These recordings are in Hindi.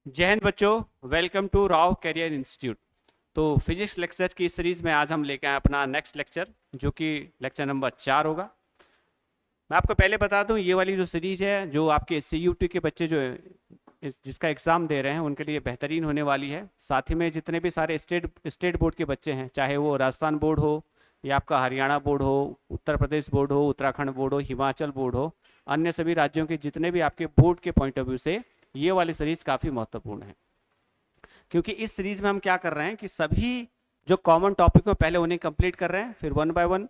जय हिंद बच्चों, welcome to Rao career institute. तो फिजिक्स लेक्चर की सीरीज में आज हम लेके आए अपना नेक्स्ट लेक्चर, जो कि लेक्चर नंबर 4 होगा। मैं आपको पहले बता दूं, ये वाली जो सीरीज है जो आपके CUT के बच्चे जो जिसका एग्ज़ाम दे रहे हैं उनके लिए बेहतरीन होने वाली है। साथ ही में जितने भी सारे स्टेट बोर्ड के बच्चे हैं, चाहे वो राजस्थान बोर्ड हो या आपका हरियाणा बोर्ड हो, उत्तर प्रदेश बोर्ड हो, उत्तराखंड बोर्ड हो, हिमाचल बोर्ड हो, अन्य सभी राज्यों के जितने भी आपके बोर्ड के पॉइंट ऑफ व्यू से ये वाली सीरीज काफ़ी महत्वपूर्ण है। क्योंकि इस सीरीज में हम क्या कर रहे हैं कि सभी जो कॉमन टॉपिक में पहले उन्हें कंप्लीट कर रहे हैं, फिर वन बाय वन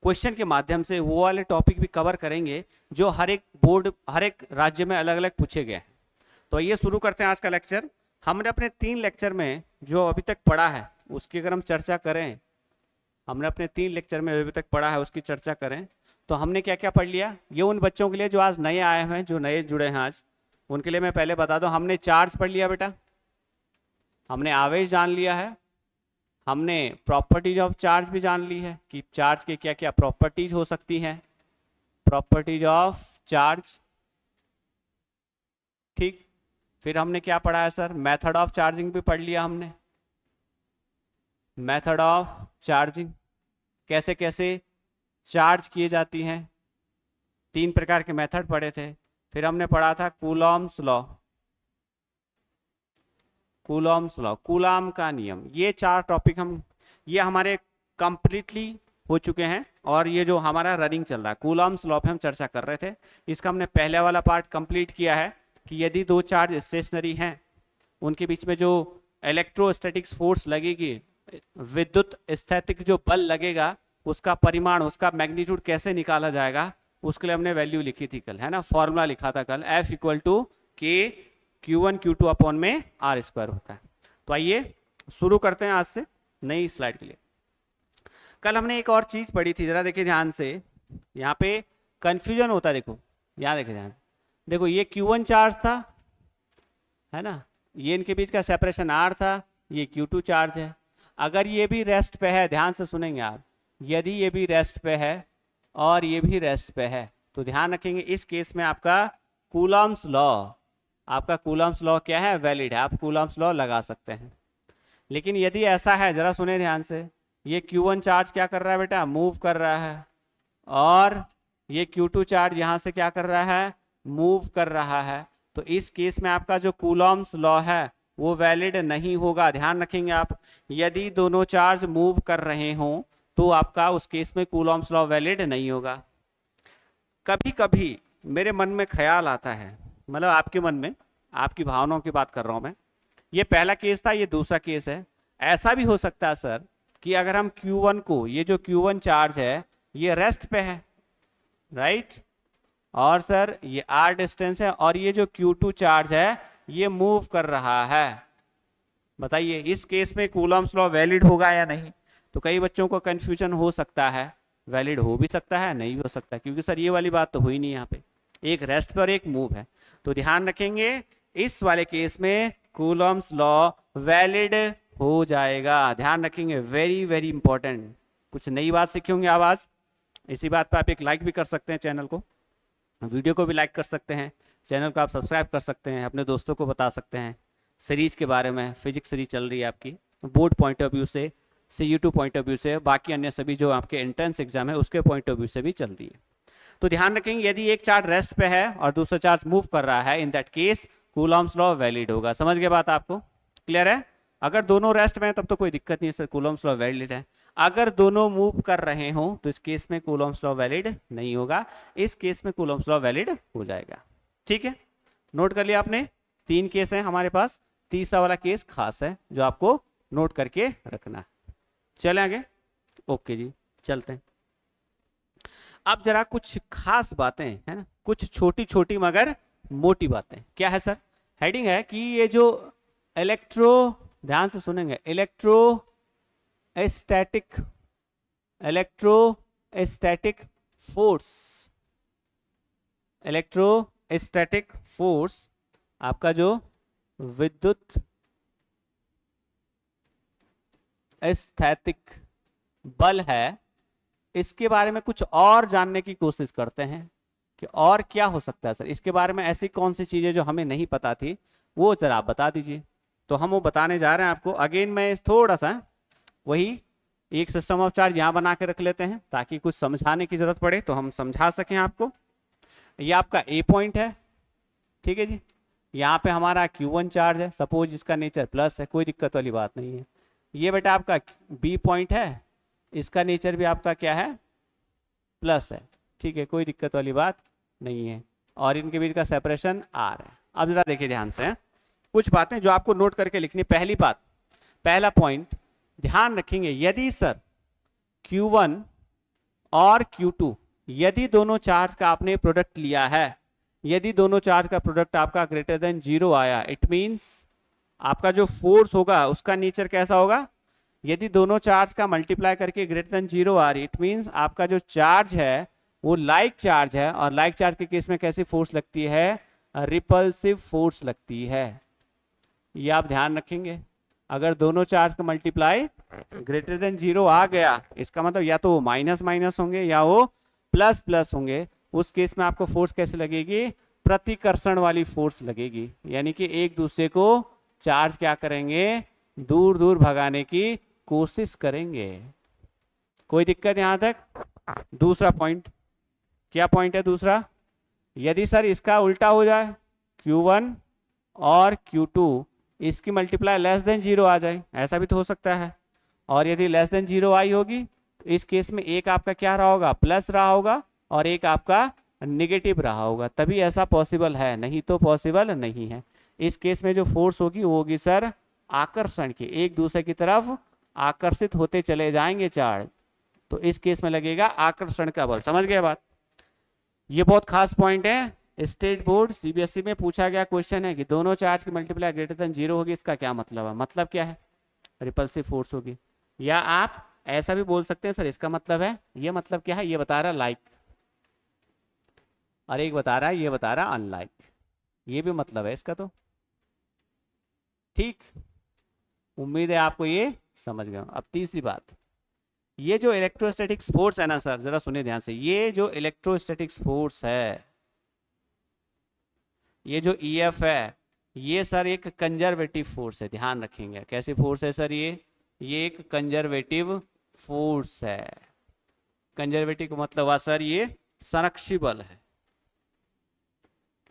क्वेश्चन के माध्यम से वो वाले टॉपिक भी कवर करेंगे जो हर एक बोर्ड, हर एक राज्य में अलग अलग पूछे गए हैं। तो ये शुरू करते हैं आज का लेक्चर। हमने अपने 3 लेक्चर में जो अभी तक पढ़ा है उसकी अगर हम चर्चा करें, हमने अपने 3 लेक्चर में अभी तक पढ़ा है उसकी चर्चा करें, तो हमने क्या क्या पढ़ लिया। ये उन बच्चों के लिए जो आज नए आए हैं, जो नए जुड़े हैं आज, उनके लिए मैं पहले बता दूं। हमने चार्ज पढ़ लिया बेटा, हमने आवेश जान लिया है, हमने प्रॉपर्टीज ऑफ चार्ज भी जान ली है कि चार्ज के क्या क्या प्रॉपर्टीज हो सकती हैं, प्रॉपर्टीज ऑफ चार्ज। ठीक, फिर हमने क्या पढ़ा है सर, मेथड ऑफ चार्जिंग भी पढ़ लिया हमने। मेथड ऑफ चार्जिंग, कैसे कैसे चार्ज किए जाती हैं, 3 प्रकार के मेथड पढ़े थे। फिर हमने पढ़ा था Coulomb's law, Coulomb's law, coulomb का नियम। ये 4 टॉपिक ये हमारे कंप्लीटली हो चुके हैं और ये जो हमारा रनिंग चल रहा है कूलॉम्स लॉ पे हम चर्चा कर रहे थे। इसका हमने पहले वाला पार्ट कंप्लीट किया है कि यदि 2 चार्ज स्टेशनरी हैं, उनके बीच में जो इलेक्ट्रोस्टैटिक्स फोर्स लगेगी, विद्युत स्थैतिक जो बल लगेगा, उसका परिमाण, उसका मैग्नीट्यूड कैसे निकाला जाएगा, उसके लिए हमने वैल्यू लिखी थी कल, है ना, फॉर्मूला लिखा था कल, F इक्वल टू के Q1 Q2 अपॉन में R स्क्वायर होता है। तो आइए शुरू करते हैं आज से नई स्लाइड के लिए। कल हमने एक और चीज पढ़ी थी, जरा देखिए ध्यान से, यहाँ पे कंफ्यूजन होता है। देखो यहाँ देखिए ध्यान, देखो ये Q1 चार्ज था, है ना, ये इनके बीच का सेपरेशन R था, ये Q2 चार्ज है। अगर ये भी रेस्ट पे है, ध्यान से सुनेंगे आप, यदि ये भी रेस्ट पे है और ये भी रेस्ट पे है, तो ध्यान रखेंगे इस केस में आपका कूलॉम्स लॉ, आपका कूलॉम्स लॉ क्या है, वैलिड है, आप कूलॉम्स लॉ लगा सकते हैं। लेकिन यदि ऐसा है, जरा सुने ध्यान से, ये Q1 चार्ज क्या कर रहा है बेटा, मूव कर रहा है, और ये Q2 चार्ज यहां से क्या कर रहा है, मूव कर रहा है, तो इस केस में आपका जो कूलॉम्स लॉ है वो वैलिड नहीं होगा। ध्यान रखेंगे आप, यदि दोनों चार्ज मूव कर रहे हों तो आपका उस केस में कूलॉम्स लॉ वैलिड नहीं होगा। कभी कभी मेरे मन में ख्याल आता है, मतलब आपके मन में, आपकी भावनाओं की बात कर रहा हूं मैं, ये पहला केस था, ये दूसरा केस है। ऐसा भी हो सकता है सर कि अगर हम Q1 को, ये जो Q1 चार्ज है ये रेस्ट पे है, राइट, और सर ये R डिस्टेंस है, और ये जो Q2 चार्ज है ये मूव कर रहा है। बताइए इस केस में कूलॉम्स लॉ वैलिड होगा या नहीं। तो कई बच्चों को कंफ्यूजन हो सकता है, वैलिड हो भी सकता है, नहीं भी हो सकता, क्योंकि सर ये वाली बात तो हुई नहीं यहाँ पे, एक रेस्ट पर एक मूव है। तो ध्यान रखेंगे इस वाले केस में कूलॉम्स लॉ वैलिड हो जाएगा। ध्यान रखेंगे, वेरी वेरी इंपॉर्टेंट, कुछ नई बात सीखे होंगे आप आज। इसी बात पर आप एक लाइक भी कर सकते हैं, चैनल को, वीडियो को भी लाइक कर सकते हैं, चैनल को आप सब्सक्राइब कर सकते हैं, अपने दोस्तों को बता सकते हैं सीरीज के बारे में। फिजिक्स सीरीज चल रही है आपकी बोर्ड पॉइंट ऑफ व्यू से, CU2 पॉइंट ऑफ व्यू से, बाकी अन्य सभी जो आपके एंट्रेंस एग्जाम है उसके पॉइंट ऑफ व्यू से भी चल रही है। तो ध्यान रखेंगे यदि एक चार्ज रेस्ट पे है और दूसरा चार्ज मूव कर रहा है, in that case Coulomb's law valid होगा। समझ गए बात, आपको क्लियर है। अगर दोनों रेस्ट में है तब तो कोई दिक्कत नहीं है सर, कूलॉम्स लॉ वैलिड है। अगर दोनों मूव कर रहे हो तो इस केस में कूलॉम्स लॉ वैलिड नहीं होगा, इस केस में कूलॉम्स लॉ वैलिड हो जाएगा। ठीक है, नोट कर लिया आपने, 3 केस हैं हमारे पास, तीसरा वाला केस खास है जो आपको नोट करके रखना है। चले आगे, ओके जी, चलते हैं। अब जरा कुछ खास बातें है ना, कुछ छोटी छोटी मगर मोटी बातें। क्या है सर, हेडिंग है कि ये जो इलेक्ट्रो, ध्यान से सुनेंगे, electrostatic, electrostatic force, electrostatic force, आपका जो विद्युत स्थैतिक बल है, इसके बारे में कुछ और जानने की कोशिश करते हैं कि और क्या हो सकता है सर इसके बारे में। ऐसी कौन सी चीजें जो हमें नहीं पता थी वो जरा आप बता दीजिए। तो हम वो बताने जा रहे हैं आपको। अगेन मैं थोड़ा सा वही एक सिस्टम ऑफ चार्ज यहाँ बना के रख लेते हैं ताकि कुछ समझाने की जरूरत पड़े तो हम समझा सकें आपको। ये आपका ए पॉइंट है, ठीक है जी। यहाँ पे हमारा Q1 चार्ज है, सपोज इसका नेचर प्लस है, कोई दिक्कत वाली बात नहीं है। ये बेटा आपका बी पॉइंट है, इसका नेचर भी आपका क्या है, प्लस है, ठीक है, कोई दिक्कत वाली बात नहीं है। और इनके बीच का सेपरेशन आर है। अब जरा देखिए ध्यान से कुछ बातें जो आपको नोट करके लिखनी। पहली बात, पहला पॉइंट ध्यान रखेंगे, यदि सर Q1 और Q2 यदि दोनों चार्ज का आपने प्रोडक्ट लिया है, यदि दोनों चार्ज का प्रोडक्ट आपका ग्रेटर देन 0 आया, इट मींस आपका जो फोर्स होगा उसका नेचर कैसा होगा। यदि दोनों चार्ज का मल्टीप्लाई करके ग्रेटर देन 0 आ रही, इट मींस आपका जो चार्ज है वो लाइक चार्ज है। और लाइक चार्ज के केस में कैसी फोर्स लगती है, रिपल्सिव फोर्स लगती है। ये आप ध्यान रखेंगे। अगर दोनों चार्ज का मल्टीप्लाई ग्रेटर देन 0 आ गया, इसका मतलब या तो वो माइनस माइनस होंगे या वो प्लस प्लस होंगे। उस केस में आपको फोर्स कैसे लगेगी, प्रतिकर्षण वाली फोर्स लगेगी, यानी कि एक दूसरे को चार्ज क्या करेंगे, दूर दूर भगाने की कोशिश करेंगे। कोई दिक्कत यहां तक। दूसरा पॉइंट, क्या पॉइंट है दूसरा, यदि सर इसका उल्टा हो जाए, Q1 और Q2 इसकी मल्टीप्लाई लेस देन 0 आ जाए, ऐसा भी तो हो सकता है। और यदि लेस देन 0 आई होगी तो इस केस में एक आपका क्या रहा होगा, प्लस रहा होगा, और एक आपका निगेटिव रहा होगा, तभी ऐसा पॉसिबल है, नहीं तो पॉसिबल नहीं है। इस केस में जो फोर्स होगी वो होगी सर आकर्षण की, एक दूसरे की तरफ आकर्षित होते चले जाएंगे चार्ज, तो इस केस में लगेगा आकर्षण का बल। समझ गए बात। ये बहुत खास पॉइंट है। स्टेट बोर्ड सीबीएसई में पूछा गया क्वेश्चन है कि दोनों चार्ज की मल्टीप्लाई ग्रेटर देन 0 होगी, इसका क्या मतलब है। मतलब क्या है, रिपल्सिव फोर्स होगी। या आप ऐसा भी बोल सकते हैं सर इसका मतलब है, ये मतलब क्या है, ये बता रहा लाइक, और एक बता रहा है ये बता रहा अनलाइक, ये भी मतलब है इसका। तो ठीक, उम्मीद है आपको ये समझ गए। अब तीसरी बात, ये जो इलेक्ट्रोस्टैटिक्स फोर्स है ना सर, जरा सुनिए ध्यान से, ये जो इलेक्ट्रोस्टैटिक्स फोर्स है, ये जो EF है, ये सर एक कंजर्वेटिव फोर्स है। ध्यान रखेंगे कैसी फोर्स है सर, ये एक कंजर्वेटिव फोर्स है। कंजर्वेटिव का मतलब हुआ सर ये संरक्षी बल है।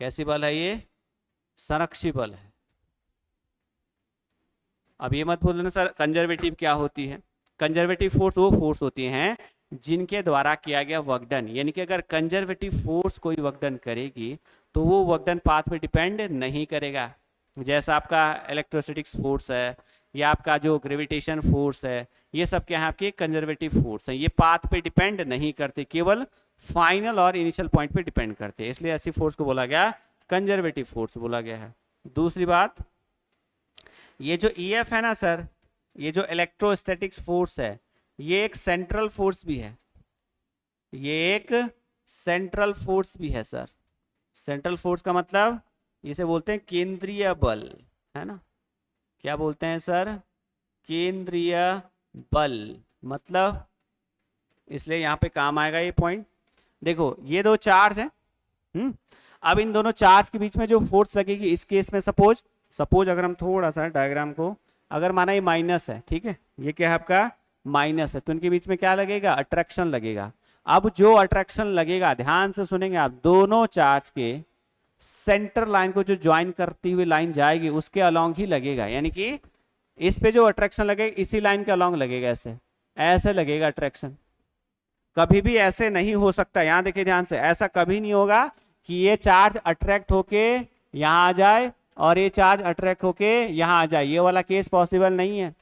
कैसी बल है ये, संरक्षी बल है। अब ये मत बोलना सर कंजर्वेटिव क्या होती है। कंजर्वेटिव फोर्स वो फोर्स होती हैं जिनके द्वारा किया गया वर्कडन, यानी कि अगर कंजर्वेटिव फोर्स कोई वर्कडन करेगी तो वो वर्कडन पाथ पे डिपेंड नहीं करेगा। जैसा आपका इलेक्ट्रोस्टैटिक्स फोर्स है या आपका जो ग्रेविटेशन फोर्स है, ये सब क्या है आपके कंजर्वेटिव फोर्स हैं। ये पाथ पे डिपेंड नहीं करते, केवल फाइनल और इनिशियल पॉइंट पे डिपेंड करते हैं, इसलिए ऐसी फोर्स को बोला गया कंजर्वेटिव फोर्स बोला गया है। दूसरी बात, ये जो EF है ना सर, ये जो इलेक्ट्रोस्टैटिक्स फोर्स है, ये एक सेंट्रल फोर्स भी है। ये एक सेंट्रल फोर्स भी है सर। सेंट्रल फोर्स का मतलब इसे बोलते हैं केंद्रीय बल, है ना। क्या बोलते हैं सर, केंद्रीय बल। मतलब इसलिए यहां पे काम आएगा ये पॉइंट। देखो ये दो चार्ज है, अब इन दोनों चार्ज के बीच में जो फोर्स लगेगी, इस केस में सपोज अगर हम थोड़ा सा डायग्राम को, अगर माना ये माइनस है, ठीक है, ये क्या है आपका माइनस है, तो इनके बीच में क्या लगेगा, अट्रैक्शन लगेगा। अब जो अट्रैक्शन लगेगा, ध्यान से सुनेंगे आप, दोनों चार्ज के सेंटर लाइन को जो ज्वाइन करती हुई लाइन जाएगी उसके अलोंग ही लगेगा, यानी कि इस पे जो अट्रैक्शन लगेगा इसी लाइन के अलोंग लगेगा, ऐसे ऐसे लगेगा अट्रैक्शन। कभी भी ऐसे नहीं हो सकता, यहां देखिए ध्यान से, ऐसा कभी नहीं होगा कि ये चार्ज अट्रैक्ट होके यहां आ जाए और ये चार्ज अट्रैक्ट होके यहां आ जाए, ये वाला केस पॉसिबल नहीं है।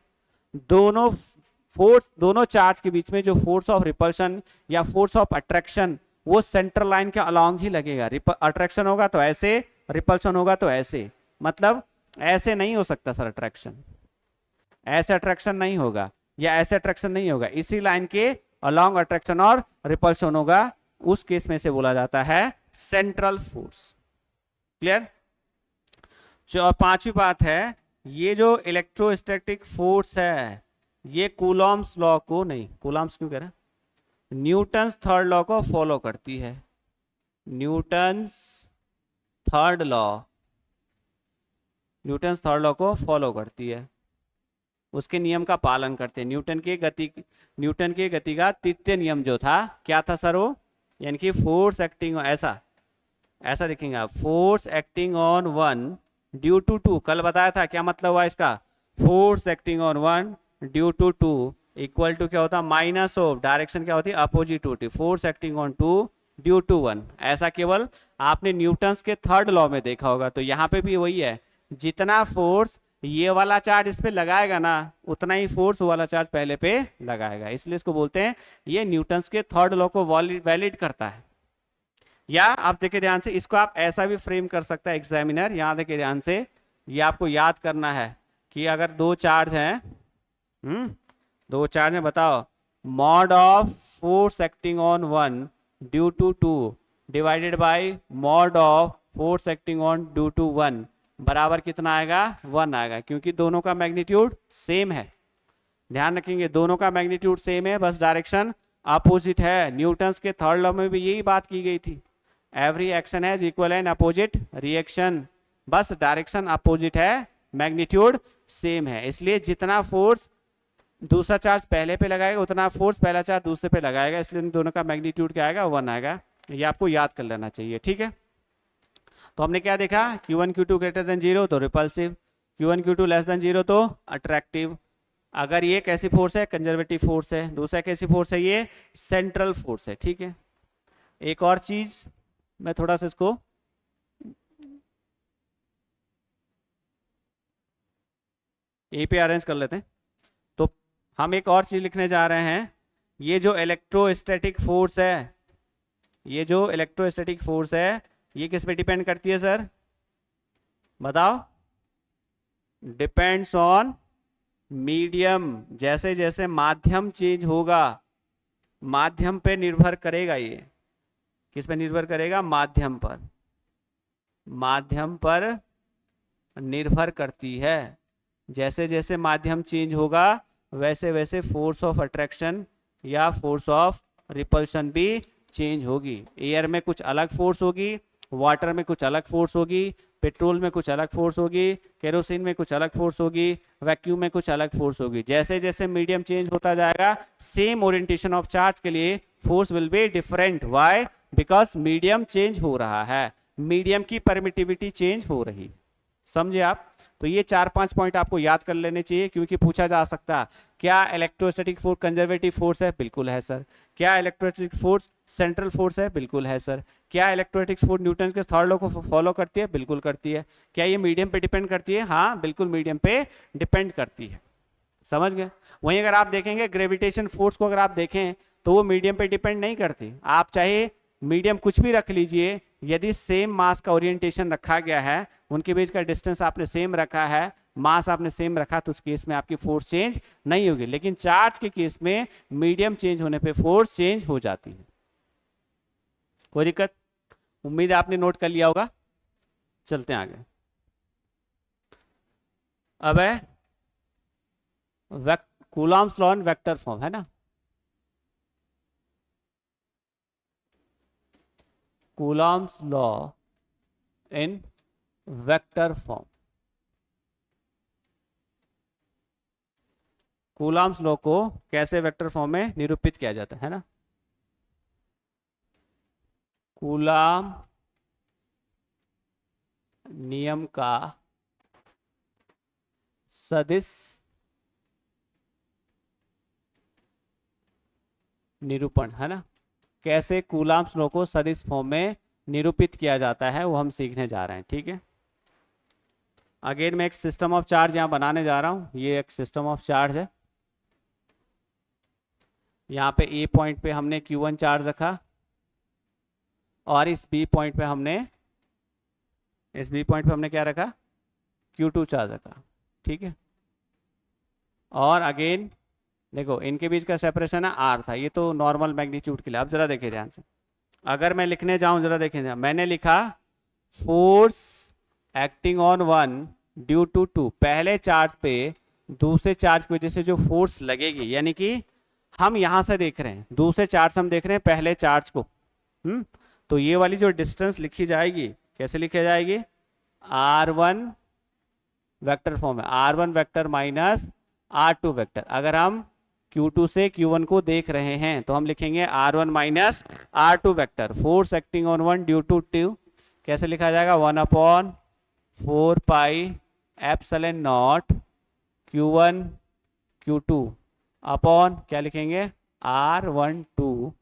दोनों चार्ज के बीच में जो फोर्स ऑफ रिपल्शन या फोर्स ऑफ अट्रैक्शन, वो सेंट्रल लाइन के अलोंग ही लगेगा। अट्रैक्शन होगा तो ऐसे, रिपल्शन होगा तो ऐसे, मतलब ऐसे नहीं हो सकता सर अट्रैक्शन, ऐसे अट्रैक्शन नहीं होगा या ऐसे अट्रैक्शन नहीं होगा, इसी लाइन के अलोंग अट्रैक्शन और रिपल्शन होगा। उस केस में से बोला जाता है सेंट्रल फोर्स। क्लियर। पांचवी बात है, ये जो इलेक्ट्रोस्टैटिक फोर्स है, ये कूलॉम्स लॉ को नहीं, कूलॉम्स क्यों कह रहा है, न्यूटन्स थर्ड लॉ को फॉलो करती है। Newton's third law Newton third law को फॉलो करती है, उसके नियम का पालन करते हैं। न्यूटन के गति का तृतीय नियम जो था, क्या था सर वो, यानी कि फोर्स एक्टिंग, ऐसा लिखेंगे आप, force acting on one due to two. कल बताया था क्या मतलब हुआ इसका, force acting on one due to two equal to क्या होता, माइनस ऑफ डायरेक्शन क्या होती है, अपोजिट होती, force acting on two due to one. ऐसा केवल आपने न्यूटन्स के थर्ड लॉ में देखा होगा। तो यहाँ पे भी वही है, जितना फोर्स ये वाला चार्ज इस पे लगाएगा ना, उतना ही फोर्स वाला चार्ज पहले पे लगाएगा। इसलिए इसको बोलते हैं, ये न्यूटन्स के थर्ड लॉ को वैलिड करता है। या आप देखिए ध्यान से, इसको आप ऐसा भी फ्रेम कर सकता है एग्जामिनर, यहां देखिए ध्यान से, ये आपको याद करना है कि अगर दो चार्ज हैं, दो चार्ज हैं, बताओ, mod of force acting on one due to two divided by mod of force acting on due to one बराबर कितना आएगा, 1 आएगा, क्योंकि दोनों का मैग्नीट्यूड सेम है। ध्यान रखेंगे, दोनों का मैग्नीट्यूड सेम है, बस डायरेक्शन अपोजिट है। न्यूटन्स के थर्ड लॉ में भी यही बात की गई थी, every action has equal and opposite reaction, बस डायरेक्शन अपोजिट है, मैग्नीट्यूड सेम है। इसलिए जितना फोर्स दूसरा चार्ज पहले पे लगाएगा, उतना फोर्स पहला चार्ज दूसरे पे लगाएगा, इसलिए उन दोनों का मैग्नीट्यूड क्या आएगा, 1 आएगा। ये आपको याद कर लेना चाहिए, ठीक है। तो हमने क्या देखा, Q1 Q2 ग्रेटर देन 0 तो repulsive, Q1 Q2 less than 0 तो अट्रैक्टिव। अगर ये कैसी फोर्स है, कंजर्वेटिव फोर्स है। दूसरा कैसी फोर्स है, ये सेंट्रल फोर्स है, ठीक है। एक और चीज मैं थोड़ा सा इसको ए पे अरेंज कर लेते हैं। तो हम एक और चीज लिखने जा रहे हैं, ये जो इलेक्ट्रोस्टैटिक फोर्स है, ये जो इलेक्ट्रोस्टैटिक फोर्स है, ये किस पे डिपेंड करती है सर, बताओ, डिपेंड्स ऑन मीडियम। जैसे जैसे माध्यम चेंज होगा, माध्यम पे निर्भर करेगा, ये किस पे निर्भर करेगा, माध्यम पर, माध्यम पर निर्भर करती है। जैसे जैसे माध्यम चेंज होगा, वैसे वैसे फोर्स ऑफ अट्रैक्शन या फोर्स ऑफ रिपल्शन भी चेंज होगी। एयर में कुछ अलग फोर्स होगी, वाटर में कुछ अलग फोर्स होगी, पेट्रोल में कुछ अलग फोर्स होगी, केरोसिन में कुछ अलग फोर्स होगी, वैक्यूम में कुछ अलग फोर्स होगी। जैसे जैसे मीडियम चेंज होता जाएगा, सेम ओरिएंटेशन ऑफ चार्ज के लिए force will be different. Why, because medium change हो रहा है, मीडियम की परमिटिविटी चेंज हो रही, समझे आप। तो ये 4-5 पॉइंट आपको याद कर लेने चाहिए, क्योंकि पूछा जा सकता, क्या इलेक्ट्रोस्टैटिक फोर्स कंजर्वेटिव फोर्स है, बिल्कुल है सर। क्या इलेक्ट्रोस्टैटिक फोर्स सेंट्रल फोर्स है, बिल्कुल है सर। क्या इलेक्ट्रोस्टैटिक फोर्स न्यूटन के थर्ड लॉ को फॉलो करती है, बिल्कुल करती है। क्या ये मीडियम पे डिपेंड करती है, हाँ बिल्कुल मीडियम पे डिपेंड करती है, समझ गए। वहीं अगर आप देखेंगे ग्रेविटेशन फोर्स को, अगर आप देखें तो वो मीडियम पे डिपेंड नहीं करती। आप चाहे मीडियम कुछ भी रख लीजिए, यदि सेम मास का ओरिएंटेशन रखा गया है, उनके बीच का डिस्टेंस आपने सेम रखा है, मास आपने सेम रखा, तो उस केस में आपकी फोर्स चेंज नहीं होगी। लेकिन चार्ज के केस में मीडियम चेंज होने पे फोर्स चेंज हो जाती है। कोई दिक्कत, उम्मीद है आपने नोट कर लिया होगा। चलते हैं आगे। अब है Coulomb's law in vector form, है ना। Coulomb's law in vector form, Coulomb's law को कैसे वेक्टर फॉर्म में निरूपित किया जाता है ना। कूलॉम नियम का सदिश निरूपण, है ना। कैसे कूलॉम्स लॉ को सदिश फॉर्म में निरूपित किया जाता है, वो हम सीखने जा रहे हैं, ठीक है। अगेन मैं एक सिस्टम ऑफ चार्ज यहां बनाने जा रहा हूं। ये एक सिस्टम ऑफ चार्ज है। यहाँ पे ए पॉइंट पे हमने Q1 चार्ज रखा, और इस बी पॉइंट पे हमने क्या रखा, Q2 चार्ज रखा, ठीक है। और अगेन देखो, इनके बीच का सेपरेशन है R था, ये तो नॉर्मल मैग्नीट्यूड के लिए। अब जरा देखिए ध्यान से, अगर मैं लिखने जाऊं, जरा देखिए, मैंने लिखा force acting on one due to two, पहले चार्ज पे दूसरे चार्ज की वजह से जो फोर्स लगेगी, यानी कि हम यहां से देख रहे हैं, दूसरे चार्ज हम देख रहे हैं पहले चार्ज को, तो ये वाली जो डिस्टेंस लिखी जाएगी, कैसे लिखी जाएगी, R1 वेक्टर फॉर्म है, R1 vector minus R2 vector. अगर हम Q2 से Q1 को देख रहे हैं तो हम लिखेंगे R1 minus R2 vector, force acting on 1 due to 2, कैसे लिखा जाएगा, 1/4 pi epsilon naught Q1 Q2 upon क्या लिखेंगे, R12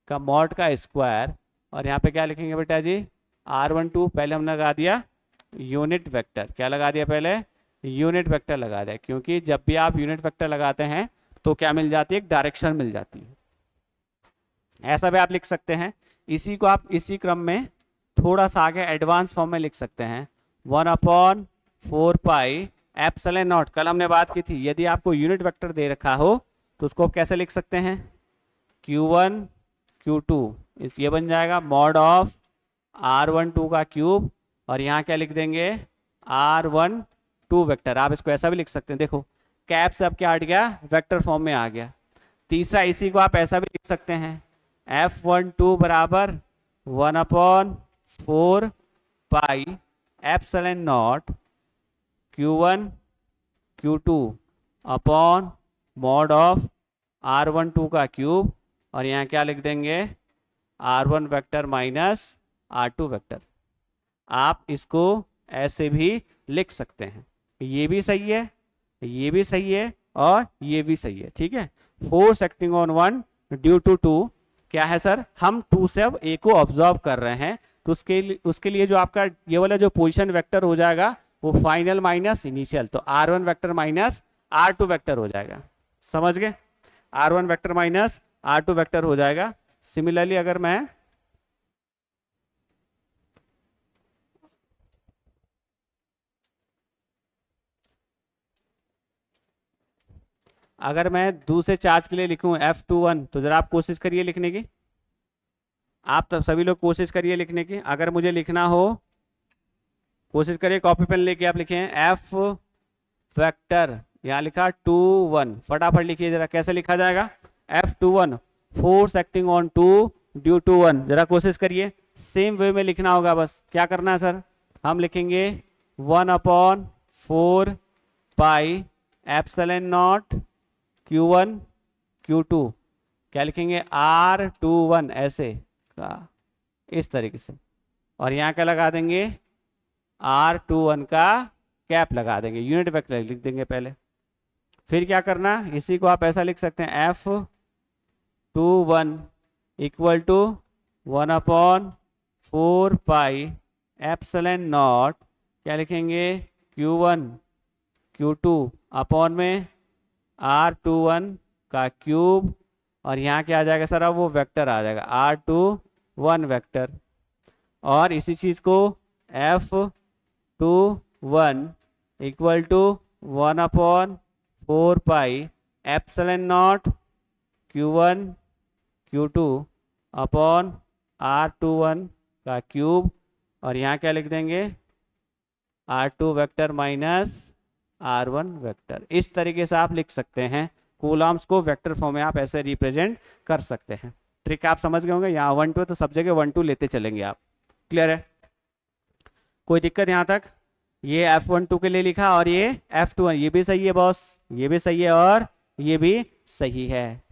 का मॉड का स्क्वायर, और यहाँ पे क्या लिखेंगे बेटा जी, R12 पहले हमने लगा दिया यूनिट वेक्टर, क्या लगा दिया पहले, यूनिट वेक्टर लगा दिया, क्योंकि जब भी आप यूनिट वेक्टर लगाते हैं तो क्या मिल जाती है, एक डायरेक्शन मिल जाती है। ऐसा भी आप लिख सकते हैं। इसी को आप इसी क्रम में थोड़ा सा आगे एडवांस फॉर्म में लिख सकते हैं, 1/4 पाई एप्सिलॉन नॉट। कल हमने बात की थी, यदि आपको यूनिट वेक्टर दे रखा हो तो उसको आप कैसे लिख सकते हैं, Q1 Q2, ये बन जाएगा मॉड ऑफ R12 का क्यूब, और यहाँ क्या लिख देंगे, R12 वेक्टर। आप इसको ऐसा भी लिख सकते हैं, देखो कैप से अब क्या हट गया, वेक्टर फॉर्म में आ गया। तीसरा इसी को आप ऐसा भी लिख सकते हैं, F12 बराबर 1/4 pi epsilon naught Q1 Q2 upon mod of R12 का क्यूब, और यहाँ क्या लिख देंगे, R1 vector minus R2 vector. आप इसको ऐसे भी लिख सकते हैं, ये भी सही है, ये भी सही है, और ये भी सही है, ठीक है। Force acting on 1 due to 2, क्या है सर, हम 2 से अब A को ऑब्जॉर्व कर रहे हैं, तो उसके लिए जो आपका ये वाला जो पोजीशन वेक्टर हो जाएगा वो फाइनल माइनस इनिशियल, तो R1 vector minus R2 vector हो जाएगा, समझ गए, R1 vector minus R2 vector हो जाएगा। सिमिलरली अगर मैं दूसरे चार्ज के लिए लिखूं F21, तो जरा आप कोशिश करिए लिखने की, आप तो सभी लोग कोशिश करिए लिखने की। अगर मुझे लिखना हो कोशिश करिए, कॉपी पेन लेके आप लिखे F वेक्टर, यहाँ लिखा 21, फटाफट लिखिए जरा, कैसे लिखा जाएगा, F21 force acting on 2 due to 1, जरा कोशिश करिए, सेम वे में लिखना होगा। बस क्या करना है सर, हम लिखेंगे 1/4 pi epsilon naught Q1 Q2, क्या लिखेंगे, R21 ऐसे का, इस तरीके से, और यहाँ क्या लगा देंगे, R21 का कैप लगा देंगे, यूनिट वेक्टर लिख देंगे पहले। फिर क्या करना, इसी को आप ऐसा लिख सकते हैं, F21 equal to 1/4 pi epsilon naught, क्या लिखेंगे, Q1 Q2 अपॉन में R21 का क्यूब, और यहाँ क्या आ जाएगा सर, अब वो वेक्टर आ जाएगा R21 वेक्टर, और इसी चीज को F21 equal to 1/4 pi epsilon naught Q1 Q2 upon R21 का क्यूब, और यहाँ क्या लिख देंगे, R2 vector minus R1 vector. इस तरीके से आप लिख सकते हैं, कूलम्ब्स को वेक्टर फॉर्म में आप ऐसे रिप्रेजेंट कर सकते हैं। ट्रिक आप समझ गए होंगे, यहाँ 1 2 तो सब जगह 1 2 लेते चलेंगे आप, क्लियर है, कोई दिक्कत यहाँ तक। ये F12 के लिए लिखा, और ये F21, ये भी सही है बॉस, ये भी सही है, और ये भी सही है,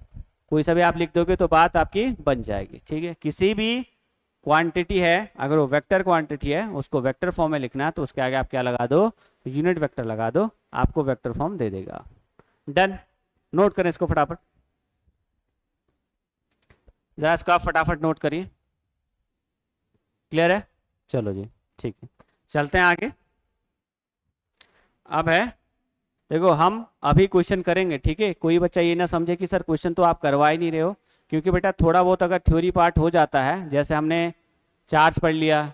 कोई सा भी आप लिख दोगे तो बात आपकी बन जाएगी, ठीक है। किसी भी क्वांटिटी है, अगर वो वेक्टर क्वांटिटी है, उसको वेक्टर फॉर्म में लिखना है तो उसके आगे आप क्या लगा दो, यूनिट वेक्टर लगा दो, आपको वेक्टर फॉर्म दे देगा। डन, नोट करें इसको फटाफट, जरा इसको आप फटाफट नोट करिए, क्लियर है, चलो जी ठीक है, चलते हैं आगे। अब है, देखो हम अभी क्वेश्चन करेंगे, ठीक है, कोई बच्चा ये ना समझे कि सर क्वेश्चन तो आप करवा ही नहीं रहे हो, क्योंकि बेटा थोड़ा बहुत अगर थ्योरी पार्ट हो जाता है, जैसे हमने चार्ज पढ़ लिया,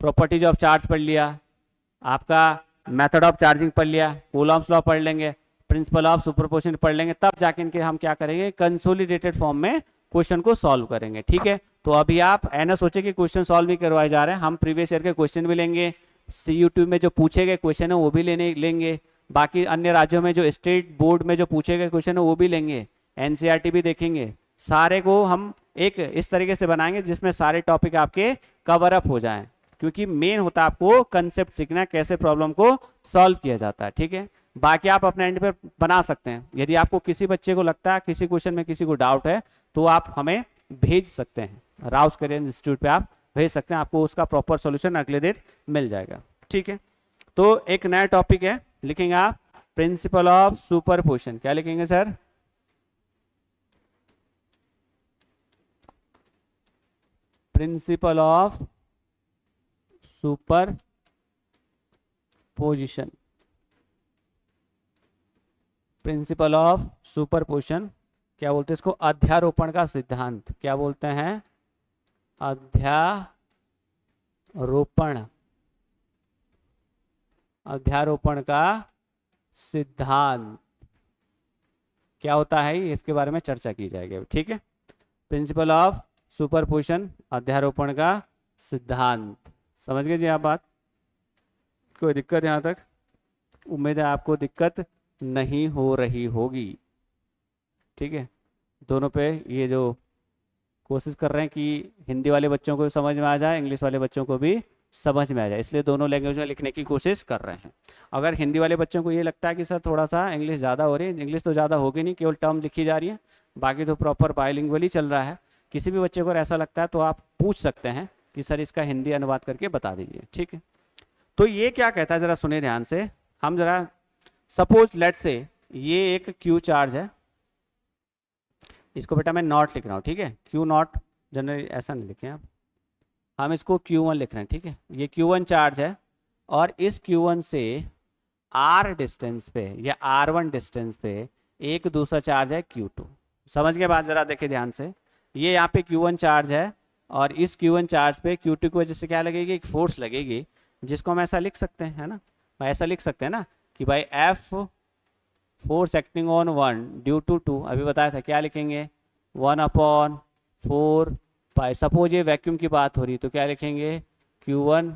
प्रॉपर्टीज ऑफ चार्ज पढ़ लिया, आपका मेथड ऑफ चार्जिंग पढ़ लिया, कूलम्ब्स लॉ पढ़ लेंगे, प्रिंसिपल ऑफ सुपरपोजिशन पढ़ लेंगे, तब जाके इनके हम क्या करेंगे, कंसोलिडेटेड फॉर्म में क्वेश्चन को सॉल्व करेंगे, ठीक है। तो अभी आप ऐसा सोचे कि क्वेश्चन सॉल्व भी करवाए जा रहे हैं, हम प्रीवियस ईयर के क्वेश्चन भी लेंगे, CU2 में जो पूछे गए क्वेश्चन है वो भी लेंगे, बाकी अन्य राज्यों में जो स्टेट बोर्ड में जो पूछे गए क्वेश्चन है वो भी लेंगे, NCERT भी देखेंगे, सारे को हम एक इस तरीके से बनाएंगे जिसमें सारे टॉपिक आपके कवर अप हो जाएं। क्योंकि मेन होता है आपको कंसेप्ट सीखना है, कैसे प्रॉब्लम को सॉल्व किया जाता है, ठीक है। बाकी आप अपने एंड पर बना सकते हैं। यदि आपको किसी बच्चे को लगता है किसी क्वेश्चन में किसी को डाउट है तो आप हमें भेज सकते हैं, राउस करियर इंस्टीट्यूट पे आप भेज सकते हैं, आपको उसका प्रॉपर सॉल्यूशन अगले दिन मिल जाएगा, ठीक है। तो एक नया टॉपिक है, लिखेंगे आप प्रिंसिपल ऑफ सुपरपोजिशन। क्या लिखेंगे sir? Principle of superposition. Principle of superposition क्या बोलते हैं इसको? अध्यारोपण का सिद्धांत। क्या बोलते हैं? अध्यारोपण। अध्यारोपण का सिद्धांत क्या होता है, इसके बारे में चर्चा की जाएगी, ठीक है। प्रिंसिपल ऑफ सुपरपोजिशन, अध्यारोपण का सिद्धांत। समझ गए जी आप बात? कोई दिक्कत यहां तक? उम्मीद है आपको दिक्कत नहीं हो रही होगी, ठीक है। दोनों पे ये जो कोशिश कर रहे हैं कि हिंदी वाले बच्चों को भी समझ में आ जाए, इंग्लिश वाले बच्चों को भी समझ में आ जाए, इसलिए दोनों लैंग्वेज में लिखने की कोशिश कर रहे हैं। अगर हिंदी वाले बच्चों को ये लगता है कि सर थोड़ा सा इंग्लिश ज़्यादा हो रही है, इंग्लिश तो ज़्यादा होगी नहीं, केवल टर्म लिखी जा रही है, बाकी तो प्रॉपर बाइलिंगुअल ही चल रहा है, किसी भी बच्चे को ऐसा लगता है तो आप पूछ सकते हैं कि सर इसका हिंदी अनुवाद करके बता दीजिए, ठीक है। तो ये क्या कहता है, जरा सुने ध्यान से। हम जरा सपोज लेट से ये एक क्यू चार्ज है, इसको बेटा मैं नॉट लिख रहा हूँ, ठीक है। क्यू नॉट जनरली ऐसा नहीं लिखें आप, हम इसको Q1 लिख रहे हैं, ठीक है। ये Q1 चार्ज है और इस Q1 से R डिस्टेंस पे या R1 डिस्टेंस पे एक दूसरा चार्ज है Q2। समझ के बाद जरा देखिए ध्यान से, ये यहाँ पे Q1 चार्ज है और इस Q1 चार्ज पे Q2 की वजह से क्या लगेगी? एक फोर्स लगेगी, जिसको हम ऐसा लिख सकते हैं, है ना भाई? ऐसा लिख सकते हैं ना कि भाई F force acting on 1 due to 2, अभी बताया था, क्या लिखेंगे? 1/4 पाई। सपोज ये वैक्यूम की बात हो रही तो क्या लिखेंगे? Q1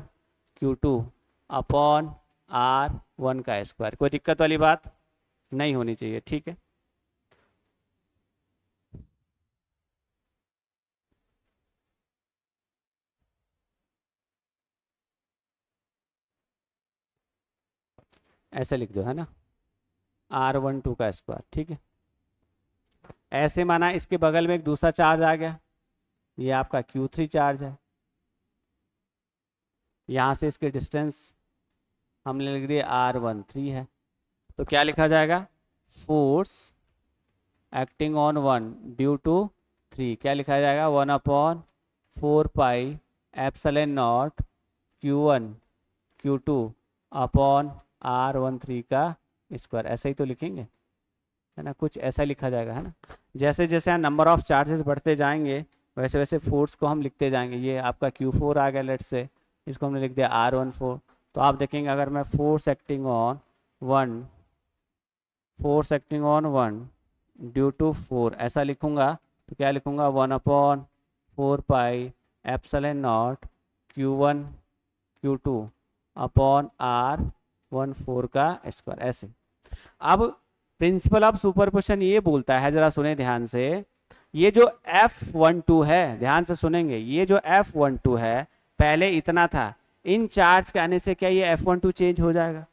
Q2 अपॉन R1 का स्क्वायर। कोई दिक्कत वाली बात नहीं होनी चाहिए, ठीक है। ऐसे लिख दो, है ना, R12 का स्क्वायर, ठीक है। ऐसे माना इसके बगल में एक दूसरा चार्ज आ गया, ये आपका Q3 चार्ज है, यहाँ से इसके डिस्टेंस हमने लिख दिया R13 है, तो क्या लिखा जाएगा? Force acting on 1 due to 3, क्या लिखा जाएगा? 1/4 pi epsilon naught Q1 Q2 upon R13 का स्क्वायर। ऐसे ही तो लिखेंगे, है ना, कुछ ऐसा लिखा जाएगा, है ना। जैसे जैसे नंबर ऑफ चार्जेस बढ़ते जाएंगे वैसे वैसे फोर्स को हम लिखते जाएंगे। ये आपका Q4 आ गया, लेट से इसको हमने लिख दिया R14। तो आप देखेंगे अगर मैं force acting on 1 due to 4 ऐसा लिखूंगा तो क्या लिखूंगा? 1/4 pi epsilon naught Q1 Q2 upon R14 का स्क्वायर, ऐसे। अब प्रिंसिपल ऑफ सुपरपोजिशन ये बोलता है, जरा सुने ध्यान से, ये जो F12 है, ध्यान से सुनेंगे, ये जो F12 है पहले इतना था, इन चार्ज के आने से क्या ये F12 चेंज हो जाएगा?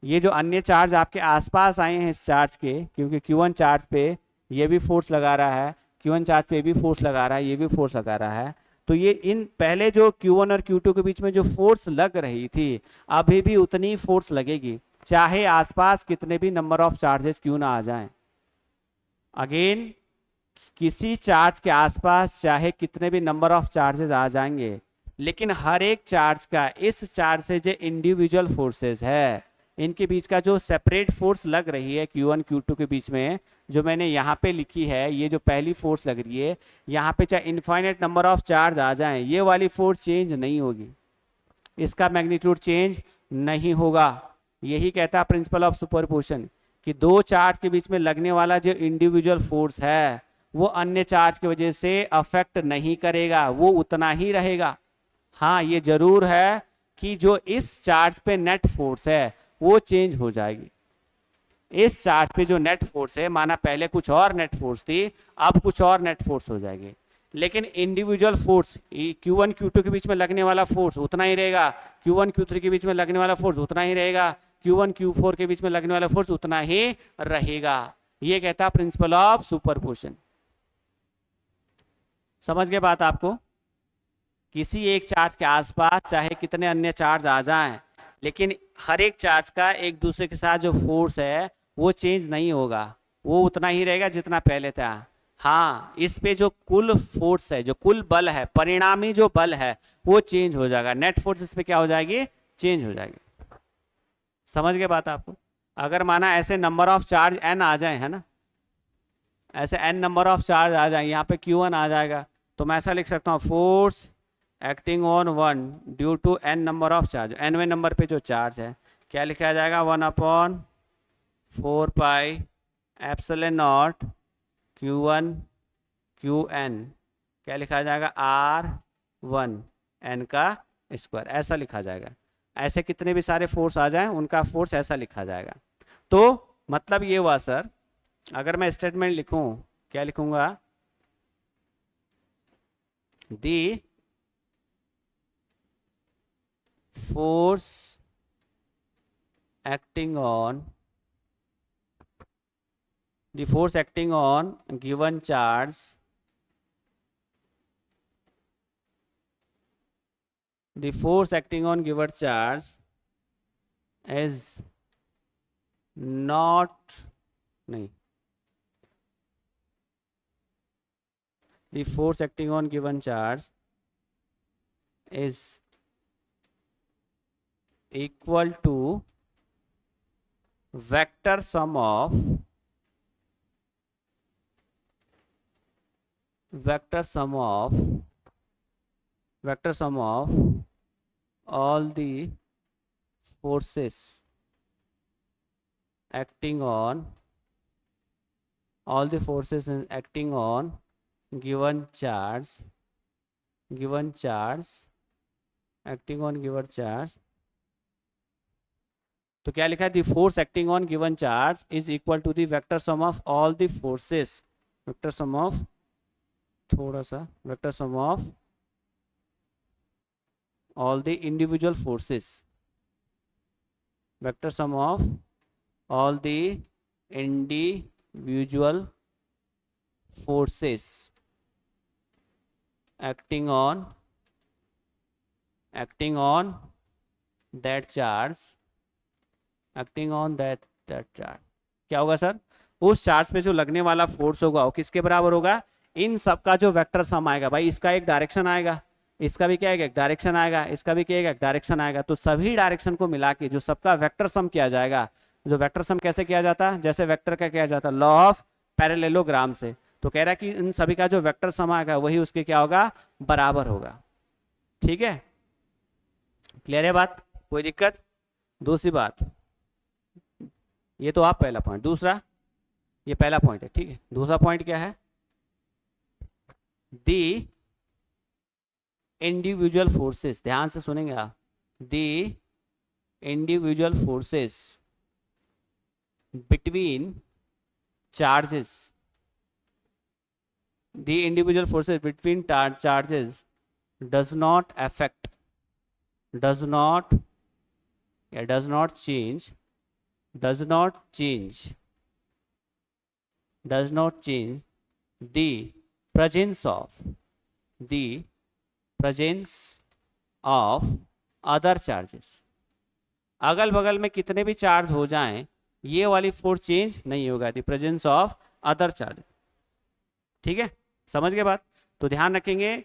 ये जो अन्य चार्ज आपके आसपास आए हैं इस चार्ज के, क्योंकि Q1 चार्ज पे ये भी फोर्स लगा रहा है, Q1 चार्ज पे भी फोर्स लगा रहा है, ये भी फोर्स लगा रहा है, तो ये इन पहले जो Q1 और Q2 के बीच में जो फोर्स लग रही थी अभी भी उतनी फोर्स लगेगी, चाहे आसपास कितने भी नंबर ऑफ चार्जेस क्यों ना आ जाएं। अगेन, किसी चार्ज के आसपास चाहे कितने भी नंबर ऑफ चार्जेस आ जाएंगे, लेकिन हर एक चार्ज का इस चार्ज से जो इंडिविजुअल फोर्सेस है, इनके बीच का जो सेपरेट फोर्स लग रही है Q1 Q2 के बीच में, जो मैंने यहाँ पे लिखी है, ये जो पहली फोर्स लग रही है, यहाँ पे चाहे इनफाइनाइट नंबर ऑफ चार्ज आ जाएं, ये वाली फोर्स चेंज नहीं होगी, इसका मैग्नीट्यूड चेंज नहीं होगा। यही कहता है प्रिंसिपल ऑफ सुपरपोजिशन कि दो चार्ज के बीच में लगने वाला जो इंडिविजुअल फोर्स है वो अन्य चार्ज की वजह से अफेक्ट नहीं करेगा, वो उतना ही रहेगा। हाँ, ये जरूर है कि जो इस चार्ज पे नेट फोर्स है वो चेंज हो जाएगी। इस चार्ज पे जो नेट फोर्स है, माना पहले कुछ और नेट फोर्स थी, अब कुछ और नेट फोर्स हो जाएगी। लेकिन इंडिविजुअल फोर्स Q1 Q2 के बीच में लगने वाला फोर्स उतना ही रहेगा, Q1 Q3 के बीच में लगने वाला फोर्स उतना ही रहेगा, Q1 Q4 के बीच में लगने वाला फोर्स उतना ही रहेगा। ये कहता है प्रिंसिपल ऑफ सुपरपोजिशन। समझ गए बात आपको? किसी एक चार्ज के आसपास चाहे कितने अन्य चार्ज आ जाएं, लेकिन हर एक चार्ज का एक दूसरे के साथ जो फोर्स है वो चेंज नहीं होगा, वो उतना ही रहेगा जितना पहले था। हाँ, इस पे जो कुल फोर्स है, जो कुल बल है, परिणामी जो बल है वो चेंज हो जाएगा। नेट फोर्स इस पे क्या हो जाएगी? चेंज हो जाएगी। समझ गए बात आपको? अगर माना ऐसे नंबर ऑफ चार्ज n आ जाए, है ना, ऐसे n नंबर ऑफ चार्ज आ जाए, यहाँ पे Q1 आ जाएगा, तो मैं ऐसा लिख सकता हूँ force acting on one due to n number of charge. nवें नंबर पे जो चार्ज है क्या लिखा जाएगा? 1/4 एप्सिलॉन नॉट Q1 Qn, क्या लिखा जाएगा? R1 n का स्क्वायर, ऐसा लिखा जाएगा। ऐसे कितने भी सारे फोर्स आ जाएं उनका फोर्स ऐसा लिखा जाएगा। तो मतलब ये हुआ सर, अगर मैं स्टेटमेंट लिखूं, क्या लिखूंगा? The force acting on given charge is not नहीं, the force acting on given charge is equal to vector sum of all the forces acting on given charge तो क्या लिखा है? The force acting on given charge is equal to the vector sum of all the forces, vector sum of all the individual forces, vector sum of all the individual forces acting on that charge, क्या होगा सर? उस चार्ज पे जो लगने वाला फोर्स होगा वो किसके बराबर होगा? इन सब का जो वेक्टर सम आएगा, भाई इसका एक डायरेक्शन आएगा, इसका भी क्या है? एक डायरेक्शन आएगा, इसका भी क्या है? एक डायरेक्शन आएगा। तो सभी डायरेक्शन को मिला के जो सबका वेक्टर सम किया जाएगा, जो वेक्टर सम कैसे किया जाता है? जैसे वेक्टर का किया जाता है लॉ ऑफ पैरेललोग्राम से। तो कह रहा है कि इन सभी का जो वेक्टर सम आएगा वही उसके क्या होगा? बराबर होगा। ठीक है, क्लियर है बात? कोई दिक्कत? दूसरी बात, ये तो आप पहला पॉइंट, दूसरा ये पहला पॉइंट है, ठीक है। दूसरा पॉइंट क्या है? दी इंडिविजुअल फोर्सेस, ध्यान से सुनेंगे आप, the individual forces between charges, does not change the presence of other charges। अगल बगल में कितने भी चार्ज हो जाएं, ये वाली फोर्स चेंज नहीं होगा, the presence of other charge. ठीक है, समझ गए बात? तो ध्यान रखेंगे,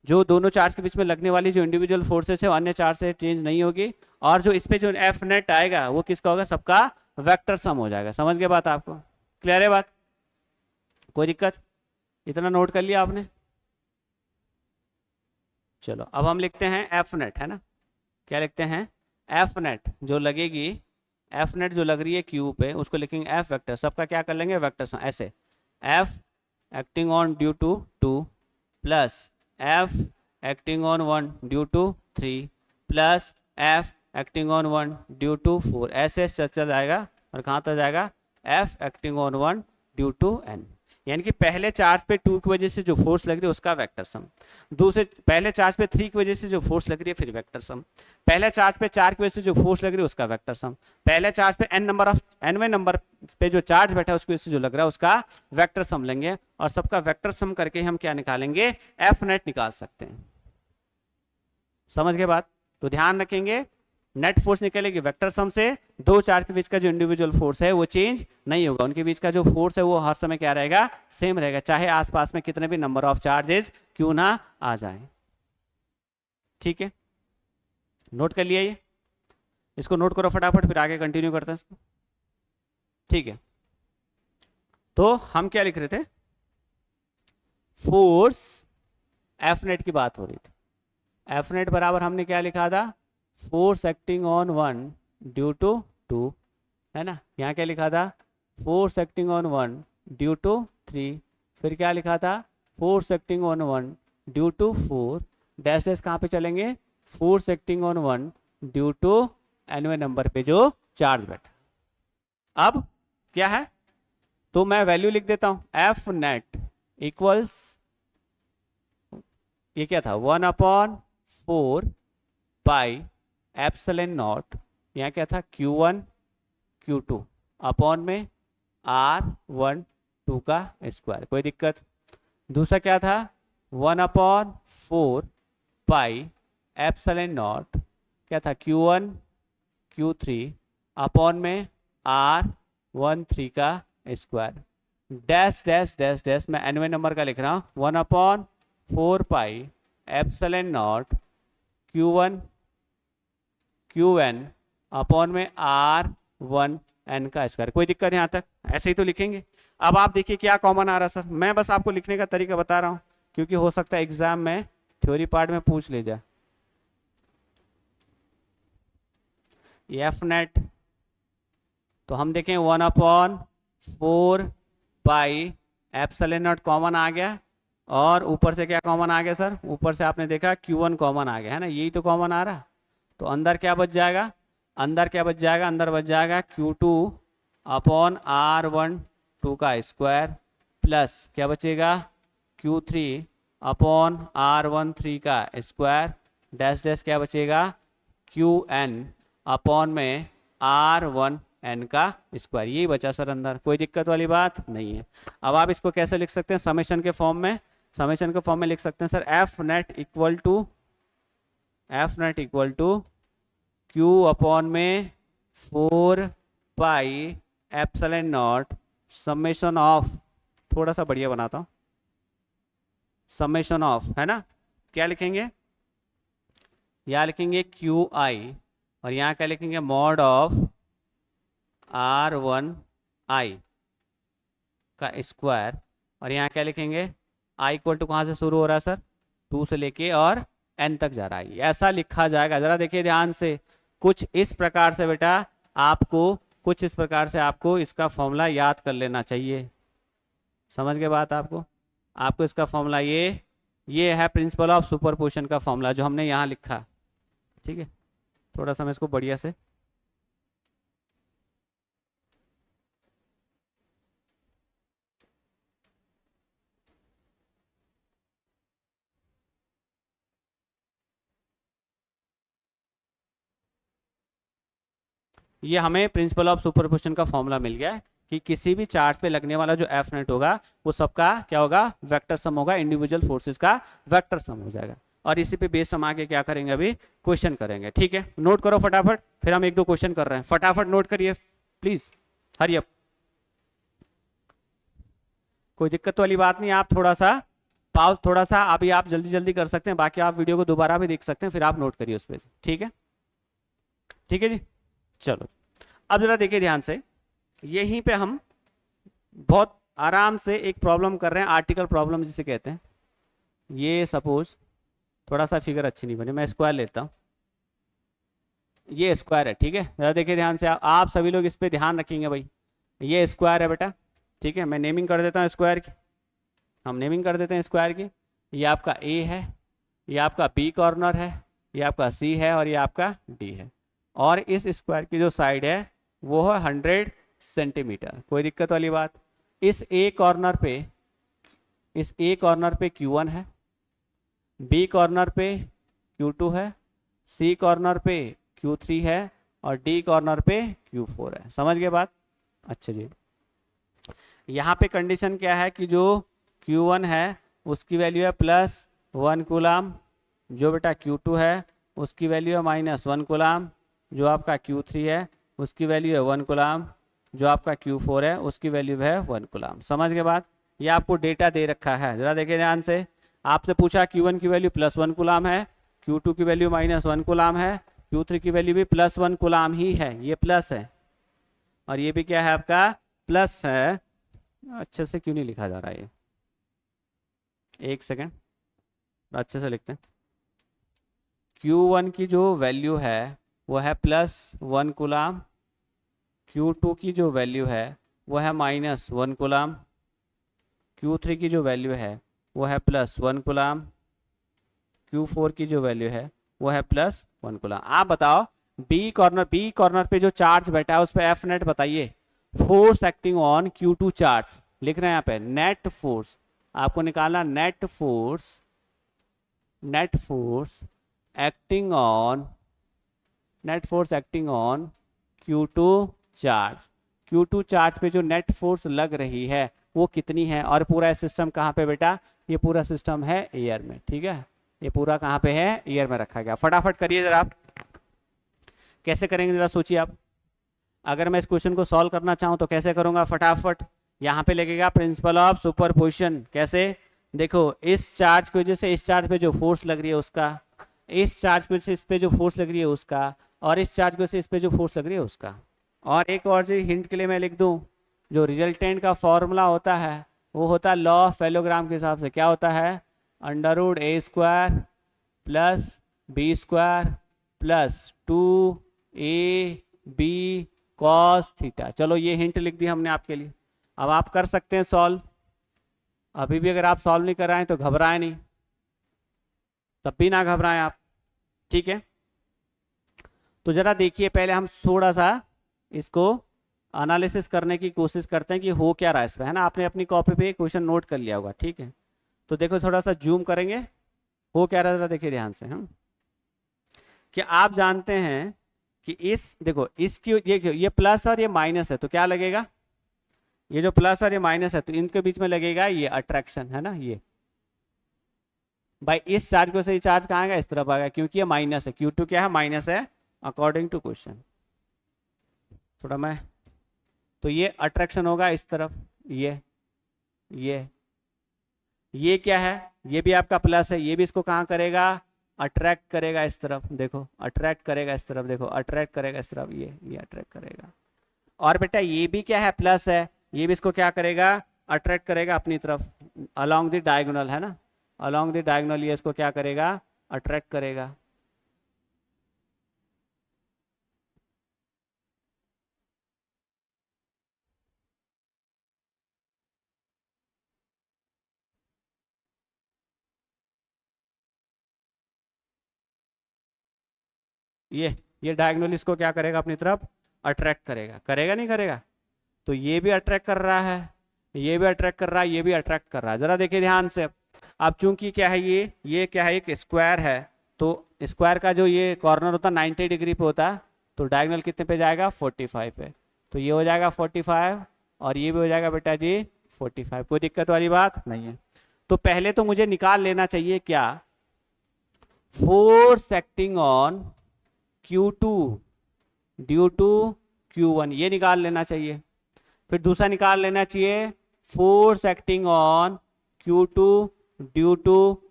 जो दोनों चार्ज के बीच में लगने वाली जो इंडिविजुअल फोर्सेस है वो अन्य चार्ज से चेंज नहीं होगी, और जो इस पे जो एफ नेट आएगा वो किसका होगा? सबका वेक्टर सम हो जाएगा। समझ गए बात आपको? क्लियर है बात? कोई दिक्कत? इतना नोट कर लिया आपने? चलो अब हम लिखते हैं एफ नेट, है ना। क्या लिखते हैं? एफ नेट जो लगेगी, एफ नेट जो लग रही है क्यू पे, उसको लिखेंगे एफ वेक्टर, सबका क्या कर लेंगे? Vector sum. ऐसे F acting on due to 2 plus F acting on 1 due to 3 plus F acting on 1 due to 4, ऐसे चल जाएगा और कहाँ तक जाएगा? F acting on 1 due to n। यानी कि पहले चार्ज पे 2 की वजह से जो फोर्स लग रही है उसका वेक्टर सम, दूसरे पहले चार्ज पे 3 की वजह से जो फोर्स लग रही है फिर वेक्टर सम, पहले चार्ज पे 4 की वजह से जो फोर्स लग रही है उसका वेक्टर सम, पहले चार्ज पे nवें नंबर पे जो चार्ज बैठा है उसकी वजह से जो लग रहा है उसका वेक्टर सम लेंगे, और सबका वेक्टर सम करके हम क्या निकालेंगे, एफ नेट निकाल सकते हैं। समझ गए बात? तो ध्यान रखेंगे, नेट फोर्स निकलेगी वेक्टर सम से, दो चार्ज के बीच का जो इंडिविजुअल फोर्स है वो चेंज नहीं होगा, उनके बीच का जो फोर्स है वो हर समय क्या रहेगा, सेम रहेगा, चाहे आसपास में कितने भी नंबर ऑफ चार्जेस क्यों ना आ जाए। ठीक है, नोट कर लिया ये, इसको नोट करो फटाफट, फिर आगे कंटिन्यू करते हैं इसको। ठीक है, तो हम क्या लिख रहे थे, फोर्स एफ नेट की बात हो रही थी, एफ नेट बराबर हमने क्या लिखा था, force acting on 1 due to 2, है ना, यहाँ क्या लिखा था, force acting on 1 due to 3, फिर क्या लिखा था, force acting on 1 due to 4, dash dash कहाँ पे चलेंगे, force acting on 1 due to nवें नंबर पे जो चार्ज बैठा। अब क्या है, तो मैं वैल्यू लिख देता हूं, एफ नेट इक्वल्स, ये क्या था, 1/4 पाई एप्सिलॉन नॉट, यहाँ क्या था, Q1 Q2 अपॉन में R1 2 का स्क्वायर, कोई दिक्कत। दूसरा क्या था, 1/4 पाई एप्सिलॉन नॉट, क्या था, Q1 Q3 अपॉन में R1 3 का square, dash dash dash dash, मैं nवें नंबर का लिख रहा हूँ, 1/4 pi epsilon naught Q1 Qn upon में R1 n का स्क्वायर, कोई दिक्कत यहाँ तक, ऐसे ही तो लिखेंगे। अब आप देखिए क्या कॉमन आ रहा है सर, मैं बस आपको लिखने का तरीका बता रहा हूँ, क्योंकि हो सकता है एग्जाम में थ्योरी पार्ट में पूछ ले जाए। एफ नेट, तो हम देखें 1/4 पाई एप्सिलॉन नॉट कॉमन आ गया, और ऊपर से क्या कॉमन आ गया सर, ऊपर से आपने देखा Q1 कॉमन आ गया, है ना, यही तो कॉमन आ रहा, तो अंदर क्या बच जाएगा, अंदर क्या बच जाएगा, अंदर बच जाएगा Q2 अपॉन R1 2 का स्क्वायर, प्लस क्या बचेगा, Q3 अपॉन R1 3 का स्क्वायर, डैश डैश क्या बचेगा, Qn अपॉन में R1 n का स्क्वायर, यही बचा सर अंदर, कोई दिक्कत वाली बात नहीं है। अब आप इसको कैसे लिख सकते हैं, समेशन के फॉर्म में, समेशन के फॉर्म में लिख सकते हैं sir, F net equal to Q upon में 4 pi epsilon naught summation of, थोड़ा सा बढ़िया बनाता हूं, समेशन ऑफ, है ना, क्या लिखेंगे, यहाँ लिखेंगे QI, और यहाँ क्या लिखेंगे, मॉड ऑफ R1I का स्क्वायर, और यहाँ क्या लिखेंगे, I इक्वल टू कहाँ से शुरू हो रहा है सर, 2 से लेके और n तक जा रहा है, ऐसा लिखा जाएगा। जरा देखिए ध्यान से, कुछ इस प्रकार से बेटा आपको, कुछ इस प्रकार से आपको इसका फॉर्मूला याद कर लेना चाहिए। समझ गए बात? आपको इसका फॉर्मूला ये है प्रिंसिपल ऑफ सुपरपोजिशन का फॉर्मूला जो हमने यहाँ लिखा। ठीक है, थोड़ा सा मैं इसको बढ़िया से, ये हमें प्रिंसिपल ऑफ सुपरपोजिशन का फॉर्मूला मिल गया है कि किसी भी चार्ज पे लगने वाला जो एफ नेट होगा वो सबका क्या होगा, वेक्टर सम होगा, इंडिविजुअल फोर्सेस का वेक्टर सम हो जाएगा। और इसी पे बेस्ड हम आगे क्या करेंगे, अभी क्वेश्चन करेंगे। ठीक है, नोट करो फटाफट, फिर हम एक दो क्वेश्चन कर रहे हैं, फटाफट नोट करिए प्लीज, हरी अप, कोई दिक्कत वाली बात नहीं। आप थोड़ा सा पाउस, थोड़ा सा अभी आप जल्दी जल्दी कर सकते हैं, बाकी आप वीडियो को दोबारा भी देख सकते हैं, फिर आप नोट करिए उस पर। ठीक है, ठीक है जी, चलो अब जरा देखिए ध्यान से, यहीं पे हम बहुत आराम से एक प्रॉब्लम कर रहे हैं, आर्टिकल प्रॉब्लम जिसे कहते हैं। ये सपोज थोड़ा सा फिगर अच्छी नहीं बनी, मैं स्क्वायर लेता हूँ, ये स्क्वायर है। ठीक है, जरा देखिए ध्यान से, आप सभी लोग इस पे ध्यान रखेंगे भाई, ये स्क्वायर है बेटा। ठीक है, मैं नेमिंग कर देता हूँ स्क्वायर की, हम नेमिंग कर देते हैं स्क्वायर की। ये आपका ए है, ये आपका बी कॉर्नर है, ये आपका सी है, और ये आपका डी है। और इस स्क्वायर की जो साइड है वो है 100 सेंटीमीटर, कोई दिक्कत वाली बात। इस ए कॉर्नर पे इस ए कॉर्नर पे Q1 है, बी कॉर्नर पे Q2 है, सी कॉर्नर पे Q3 है और डी कॉर्नर पे Q4 है। समझ गए बात? अच्छा जी, यहाँ पे कंडीशन क्या है कि जो Q1 है उसकी वैल्यू है +1 कूलाम, जो बेटा Q2 है उसकी वैल्यू है -1 कूलाम, जो आपका Q3 है उसकी वैल्यू है 1 कूलाम, जो आपका Q4 है उसकी वैल्यू है 1 कूलाम। समझ गए बात? ये आपको डेटा दे रखा है, जरा देखिए ध्यान से। आपसे पूछा Q1 की वैल्यू +1 कूलाम है, Q2 की वैल्यू -1 कूलाम है, Q3 की वैल्यू भी +1 कूलाम ही है, ये प्लस है और ये भी क्या है आपका प्लस है। अच्छे से क्यों नहीं लिखा जा रहा है ये, एक सेकेंड, अच्छे से लिखते हैं। Q1 की जो वैल्यू है वो है +1 कूलाम, Q2 की जो वैल्यू है वो है -1 कूलाम, Q3 की जो वैल्यू है वो है +1 कूलाम, Q4 की जो वैल्यू है वो है +1 कूलाम। आप बताओ बी कॉर्नर पे जो चार्ज बैठा है उस पर एफ नेट बताइए। Force acting on Q2 charge लिख रहे हैं यहाँ पे, नेट फोर्स आपको निकालना, net force acting on Q2 charge. Q2 charge पे जो नेट फोर्स लग रही है वो कितनी है, और पूरा सिस्टम कहाँ पे बेटा, ये पूरा सिस्टम है एयर में, ठीक है, ये पूरा कहाँ पे है, एयर में रखा गया। फटाफट करिए जरा आप, कैसे करेंगे जरा सोचिए आप। अगर मैं इस क्वेश्चन को सॉल्व करना चाहूँ तो कैसे करूँगा, फटाफट यहाँ पे लगेगा प्रिंसिपल ऑफ सुपरपोजिशन। कैसे, देखो इस चार्ज की वजह से इस चार्ज पे जो फोर्स लग रही है उसका, इस चार्ज की वजह से इस पे जो फोर्स लग रही है उसका, और इस चार्ज की वजह से इस पे जो फोर्स लग रही है उसका। और एक और चीज हिंट के लिए मैं लिख दूं, जो रिजल्टेंट का फॉर्मूला होता है वो होता है लॉ ऑफ फेलोग्राम के हिसाब से, क्या होता है, √a² + b² + 2ab cos theta. चलो ये हिंट लिख दी हमने आपके लिए, अब आप कर सकते हैं सॉल्व। अभी भी अगर आप सॉल्व नहीं कर रहे हैं तो घबराएं नहीं, तब भी ना घबराएं आप, ठीक है। तो जरा देखिए, पहले हम थोड़ा सा इसको एनालिसिस करने की कोशिश करते हैं कि हो क्या रहा है इसमें, है ना। आपने अपनी कॉपी पे क्वेश्चन नोट कर लिया होगा, ठीक है। तो देखो थोड़ा सा जूम करेंगे, हो क्या रहा है जरा देखिए ध्यान से। हम क्या आप जानते हैं कि इस देखो इसकी ये प्लस और ये माइनस है तो क्या लगेगा, ये जो प्लस और ये माइनस है तो इनके बीच में लगेगा ये अट्रैक्शन, है ना। ये भाई इस चार्ज को से चार्ज कहाँ आएगा, इस तरफ आएगा, क्योंकि ये माइनस है, Q2 क्या है, माइनस है अकॉर्डिंग टू क्वेश्चन। थोड़ा मैं, तो ये अट्रैक्शन होगा इस तरफ, ये क्या है, ये भी आपका प्लस है, ये भी इसको कहाँ करेगा, अट्रैक्ट करेगा इस तरफ, देखो अट्रैक्ट करेगा इस तरफ, देखो अट्रैक्ट करेगा इस तरफ, ये अट्रैक्ट करेगा। और बेटा ये भी क्या है, प्लस है, ये भी इसको क्या करेगा, अट्रैक्ट करेगा अपनी तरफ, अलोंग द डायगोनल, है ना, अलोंग द डायगोनल ये इसको क्या करेगा, अट्रैक्ट करेगा। ये डायगोनल इसको क्या करेगा, अपनी तरफ अट्रैक्ट करेगा, करेगा नहीं करेगा। तो ये भी अट्रैक्ट कर रहा है, ये भी अट्रैक्ट कर रहा है, ये भी अट्रैक्ट कर रहा है। जरा देखिए ध्यान से, अब चूंकि क्या है, ये क्या है, एक स्क्वायर है, तो स्क्वायर का जो ये कॉर्नर होता है 90 डिग्री पे होता है, तो डायगोनल कितने पे जाएगा, 45 पे। तो ये हो जाएगा 45 और ये भी हो जाएगा बेटा जी 45, कोई दिक्कत वाली बात नहीं है। तो पहले तो मुझे निकाल लेना चाहिए क्या, force acting on Q2 due to Q1, ये निकाल लेना चाहिए। फिर दूसरा निकाल लेना चाहिए force acting on Q2 due to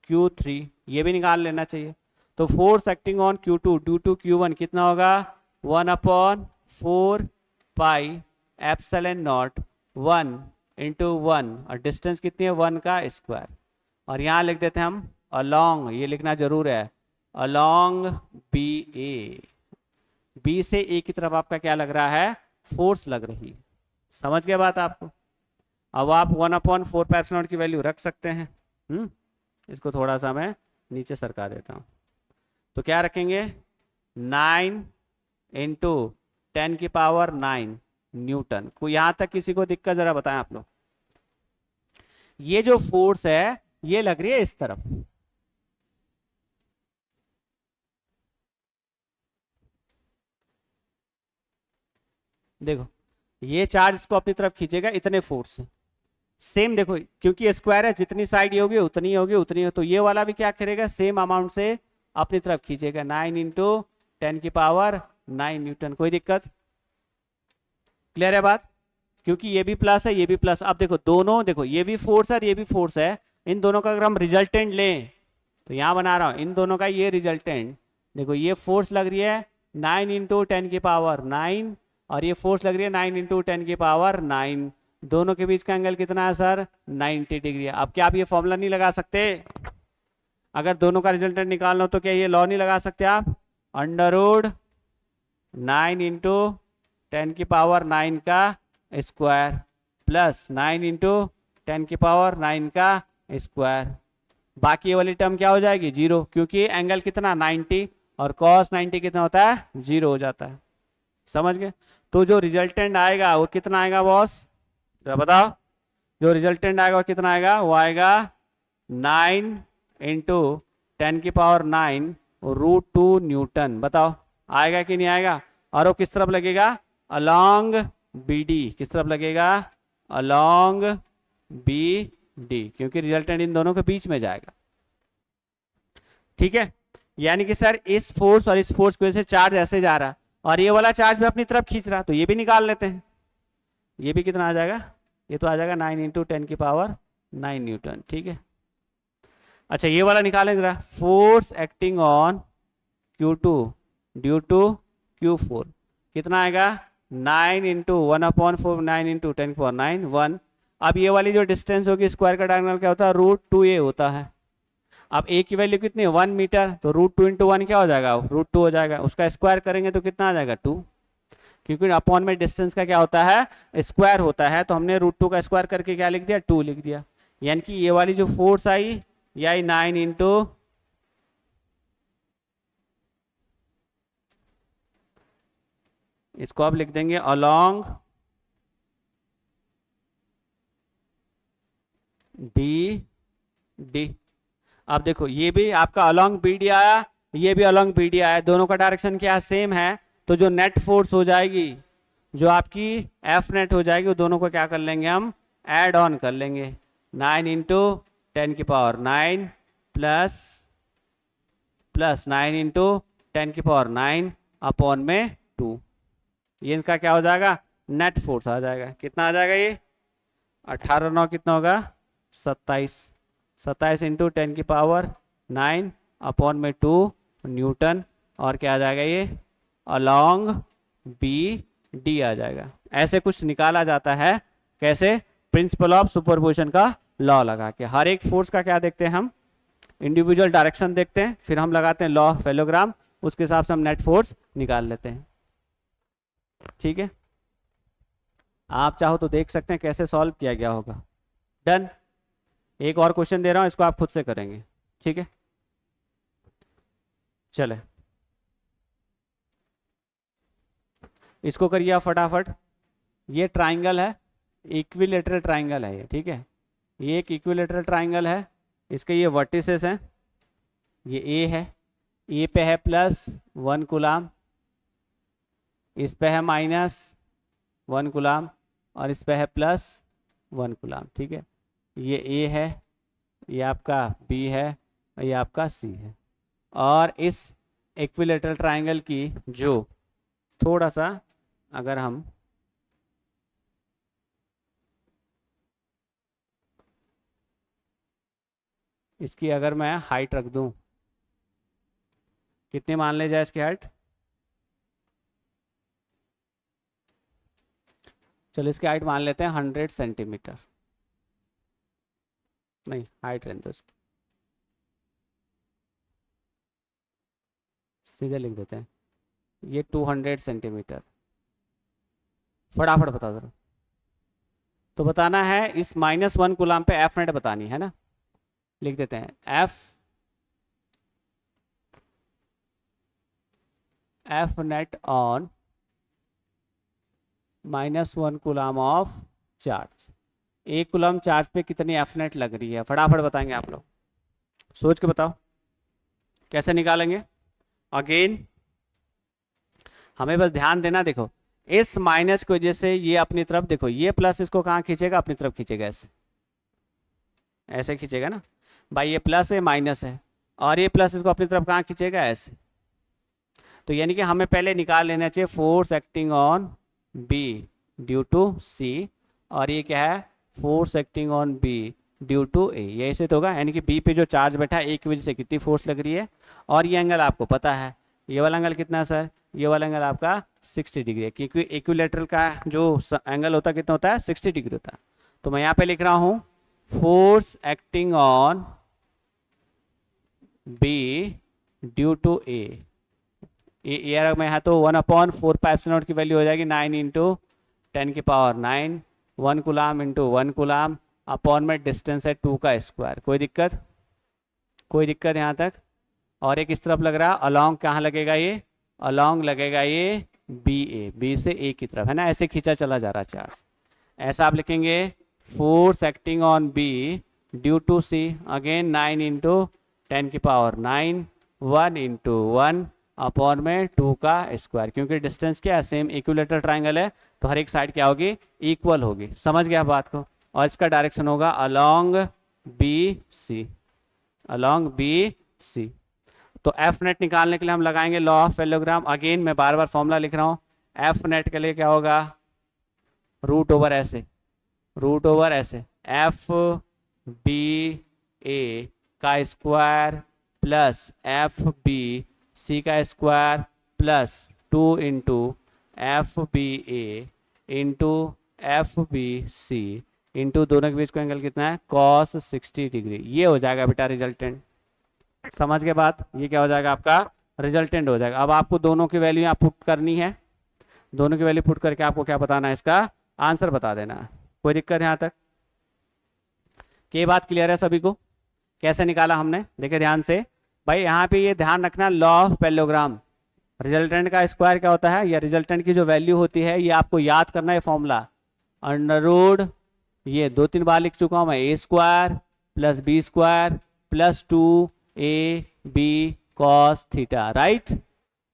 Q3, ये भी निकाल लेना चाहिए। तो force acting on Q2 due to Q1 कितना होगा, 1/4 पाई एप्सिलॉन नॉट 1 × 1, और डिस्टेंस कितनी है, 1 का स्क्वायर। और यहाँ लिख देते हैं हम अलोंग, ये लिखना जरूर है, अलोंग BA, बी से ए की तरफ आपका क्या लग रहा है, फोर्स लग रही है। समझ गए बात आपको। अब आप 1/4 पाई एप्सिलॉन की वैल्यू रख सकते हैं। इसको थोड़ा सा मैं नीचे सरका देता हूं, तो क्या रखेंगे, 9 × 10⁹ न्यूटन को। यहां तक किसी को दिक्कत, जरा बताएं आप लोग, ये जो फोर्स है ये लग रही है इस तरफ, देखो ये चार्ज इसको अपनी तरफ खींचेगा इतने फोर्स से। सेम देखो क्योंकि स्क्वायर है, जितनी साइड ये होगी उतनी होगी उतनी, तो ये वाला भी क्या करेगा, सेम अमाउंट से अपनी तरफ खींचेगा। 9 इंटू 10⁹ न्यूटन। कोई दिक्कत? क्लियर है बात? क्योंकि ये भी प्लस है ये भी प्लस। अब देखो दोनों, देखो ये भी फोर्स है और ये भी फोर्स है, इन दोनों का अगर हम रिजल्टेंट लें तो यहां बना रहा हूं इन दोनों का ये रिजल्टेंट, देखो ये फोर्स लग रही है 9 इंटू 10⁹ और ये फोर्स लग रही है 9 इंटू 10⁹। दोनों के बीच का एंगल कितना है सर? 90 डिग्री है। अब क्या आप ये फॉर्मूला नहीं लगा सकते? अगर दोनों का रिजल्टेंट निकालना हो तो क्या ये लॉ नहीं लगा सकते आप? अंडर रूट 9 इंटू 10⁹ का स्क्वायर प्लस 9 इंटू 10⁹ का स्क्वायर। बाकी ये वाली टर्म क्या हो जाएगी? जीरो, क्योंकि एंगल कितना 90 और cos 90 कितना होता है? जीरो हो जाता है। समझ गए? तो जो रिजल्टेंट आएगा वो कितना आएगा बॉस? जरा बताओ, जो रिजल्टेंट आएगा वो कितना आएगा? वो आएगा 9 इंटू 10⁹ √2 न्यूटन। बताओ आएगा कि नहीं आएगा? और वो किस तरफ लगेगा? Along BD। किस तरफ लगेगा? अलोंग BD, क्योंकि रिजल्टेंट इन दोनों के बीच में जाएगा। ठीक है, यानी कि सर इस फोर्स और इस फोर्स की वजह से चार्ज ऐसे जा रहा और ये वाला चार्ज भी अपनी तरफ खींच रहा, तो ये भी निकाल लेते हैं। ये भी कितना आ जाएगा? ये तो आ जाएगा 9 इंटू 10⁹ न्यूटन। ठीक है, अच्छा ये वाला निकालें जरा। Force acting on Q2 due to Q4 कितना आएगा? 9 इंटू 1/4 9 इंटू 10⁹ 1। अब ये वाली जो डिस्टेंस होगी स्क्वायर का डायगोनल क्या होता है? √2a होता है। अब a की वैल्यू कितनी है? 1 मीटर, तो √2 इंटू 1 क्या हो जाएगा? √2 हो जाएगा। उसका स्क्वायर करेंगे तो कितना आ जाएगा? 2, क्योंकि अपॉन में डिस्टेंस का क्या होता है? स्क्वायर होता है। तो हमने √2 का स्क्वायर करके क्या लिख दिया? 2 लिख दिया। यानी कि ये वाली जो फोर्स आई ये आई 9 इंटू, इसको आप लिख देंगे अलोंग BD। अब देखो ये भी आपका अलोंग BD आया, ये भी अलोंग BD आया, दोनों का डायरेक्शन क्या सेम है। तो जो नेट फोर्स हो जाएगी, जो आपकी F नेट हो जाएगी, वो दोनों को क्या कर लेंगे हम? ऐड ऑन कर लेंगे। 9 इंटू 10⁹ प्लस 9 इंटू 10⁹ अपॉन में 2। ये इनका क्या हो जाएगा? नेट फोर्स आ जाएगा। कितना आ जाएगा ये? 18×9 कितना होगा? 27। 27 इंटू 10⁹ अपॉन में 2 न्यूटन। और क्या आ जाएगा ये? अलोंग BD आ जाएगा। ऐसे कुछ निकाला जाता है। कैसे? प्रिंसिपल ऑफ सुपरपोजिशन का लॉ लगा के। हर एक फोर्स का क्या देखते हैं हम? इंडिविजुअल डायरेक्शन देखते हैं, फिर हम लगाते हैं लॉ ऑफ फेलोग्राम, उसके हिसाब से हम नेट फोर्स निकाल लेते हैं। ठीक है, आप चाहो तो देख सकते हैं कैसे सॉल्व किया गया होगा। डन। एक और क्वेश्चन दे रहा हूं, इसको आप खुद से करेंगे। ठीक है, चले इसको करिए आप फटाफट। ये ट्राइंगल है, इक्विलेटरल ट्राइंगल है ये। ठीक है, ये एक इक्विलेटरल ट्राइंगल है, इसके ये वर्टिसेस हैं। ये ए है, ए पे है +1 कूलाम, इस पे है -1 कूलाम और इस पे है +1 कूलाम। ठीक है, ये ए है, ये आपका बी है और ये आपका सी है। और इस इक्विलेटरल ट्राइंगल की जो थोड़ा सा अगर हम इसकी अगर मैं हाइट रख दूं, कितनी मान ले जाए इसकी हाइट? चलो इसकी हाइट मान लेते हैं 100 सेंटीमीटर। नहीं, हाइट रहने दो, सीधे लिख देते हैं। ये 200 सेंटीमीटर। फटाफट बता दो। तो बताना है इस -1 कूलाम पे एफ नेट बतानी है ना। लिख देते हैं F net on -1 coulomb of charge. 1 coulomb charge पे कितनी एफ नेट लग रही है, फटाफट बताएंगे आप लोग, सोच के बताओ कैसे निकालेंगे। अगेन हमें बस ध्यान देना, देखो इस माइनस की वजह से ये अपनी तरफ, देखो ये प्लस इसको कहाँ खींचेगा, अपनी तरफ खींचेगा, ऐसे ऐसे खींचेगा ना भाई, ये प्लस है माइनस है, और ये प्लस इसको अपनी तरफ कहाँ खींचेगा, ऐसे। तो यानी कि हमें पहले निकाल लेना चाहिए force acting on B due to C, और ये क्या है, force acting on B due to A, ये ऐसे तो होगा, यानी कि बी पे जो चार्ज बैठा है ए की वजह से कितनी फोर्स लग रही है, और ये एंगल आपको पता है, ये वाला एंगल कितना है सर, ये वाला एंगल आपका 60 डिग्री है, क्योंकि इक्विलेटरल का जो एंगल होता है कितना होता है, 60 डिग्री होता है। तो मैं यहाँ पे लिख रहा हूँ force acting on B due to A, ये अगर मैं यहाँ तो 1/4πε0 की वैल्यू हो जाएगी 9 × 10⁹, 1 कूलाम इंटू 1 कूलाम अपॉन में डिस्टेंस है 2 का स्क्वायर। कोई दिक्कत, कोई दिक्कत यहाँ तक। और एक इस तरफ लग रहा है अलोंग, कहाँ लगेगा ये, अलोंग लगेगा ये बी से ए की तरफ, है ना, ऐसे खींचा चला जा रहा चार्ज। ऐसा आप लिखेंगे force acting on B due to C, again 9 × 10⁹, 1 × 1 अपॉन में 2 का स्क्वायर, क्योंकि डिस्टेंस क्या है, सेम इक्विलेटरल ट्राइंगल है, तो हर एक साइड क्या होगी, इक्वल होगी। समझ गया बात को। और इसका डायरेक्शन होगा along B C, along B C. तो एफ नेट निकालने के लिए हम लगाएंगे लॉ ऑफ पैरेललोग्राम। अगेन मैं बार बार फॉर्मूला लिख रहा हूँ, एफ नेट के लिए क्या होगा, रूट ओवर ऐसे, रूट ओवर ऐसे, एफ बी ए का square plus F B C का square plus 2 × F B A into F B C into दोनों के बीच का एंगल कितना है, cos 60 डिग्री। ये हो जाएगा बेटा रिजल्टेंट। समझ के बात, ये क्या हो जाएगा आपका रिजल्टेंट हो जाएगा। अब आपको दोनों की वैल्यू यहाँ पुट करनी है, दोनों की वैल्यू पुट करके आपको क्या बताना है, इसका आंसर बता देना है। कोई दिक्कत है यहाँ तक, ये बात क्लियर है सभी को। कैसे निकाला हमने, देखिए ध्यान से भाई, यहाँ पे ये ध्यान रखना, लॉ ऑफ पैरेललोग्राम, रिजल्टेंट का स्क्वायर क्या होता है, या रिजल्टेंट की जो वैल्यू होती है ये आपको याद करना है फॉर्मूला, अंडररूट, ये 2-3 बार लिख चुका हूं मैं, A square plus B square plus 2ab cos theta, right,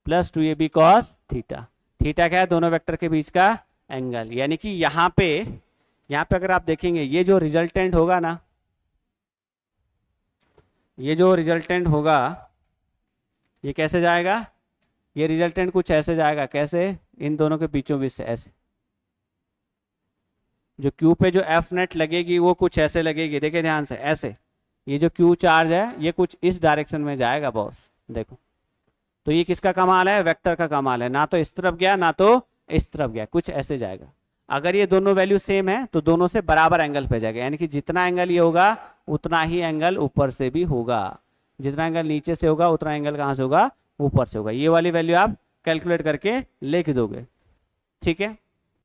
plus 2ab cos theta. Theta क्या है, दोनों वेक्टर के बीच का एंगल। यानी कि यहाँ पे अगर आप देखेंगे ये जो रिजल्टेंट होगा ना, ये जो रिजल्टेंट होगा ये कैसे जाएगा, ये रिजल्टेंट कुछ ऐसे जाएगा, कैसे, इन दोनों के बीचों बीच से ऐसे, जो क्यू पे जो एफ नेट लगेगी वो कुछ ऐसे लगेगी, देखिए ध्यान से ऐसे, ये जो क्यू चार्ज है ये कुछ इस डायरेक्शन में जाएगा बॉस, देखो। तो ये किसका कमाल है, वेक्टर का कमाल है, ना तो इस तरफ गया ना तो इस तरफ गया, कुछ ऐसे जाएगा। अगर ये दोनों वैल्यू सेम है तो दोनों से बराबर एंगल पे जाएगा, यानी कि जितना एंगल ये होगा उतना ही एंगल ऊपर से भी होगा, जितना एंगल नीचे से होगा उतना एंगल कहाँ से होगा, ऊपर से होगा। ये वाली वैल्यू आप कैलकुलेट करके लिख दोगे, ठीक है।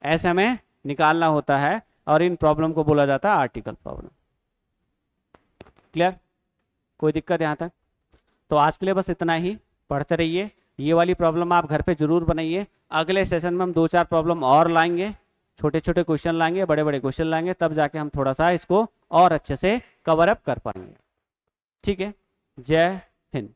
ऐसे हमें निकालना होता है, और इन प्रॉब्लम को बोला जाता है आर्टिकल प्रॉब्लम। क्लियर, कोई दिक्कत यहाँ तक। तो आज के लिए बस इतना ही, पढ़ते रहिए, ये वाली प्रॉब्लम आप घर पे जरूर बनाइए। अगले सेशन में हम 2-4 प्रॉब्लम और लाएंगे, छोटे छोटे क्वेश्चन लाएंगे, बड़े बड़े क्वेश्चन लाएंगे, तब जाके हम थोड़ा सा इसको और अच्छे से कवर अप कर पाएंगे। ठीक है, जय हिंद।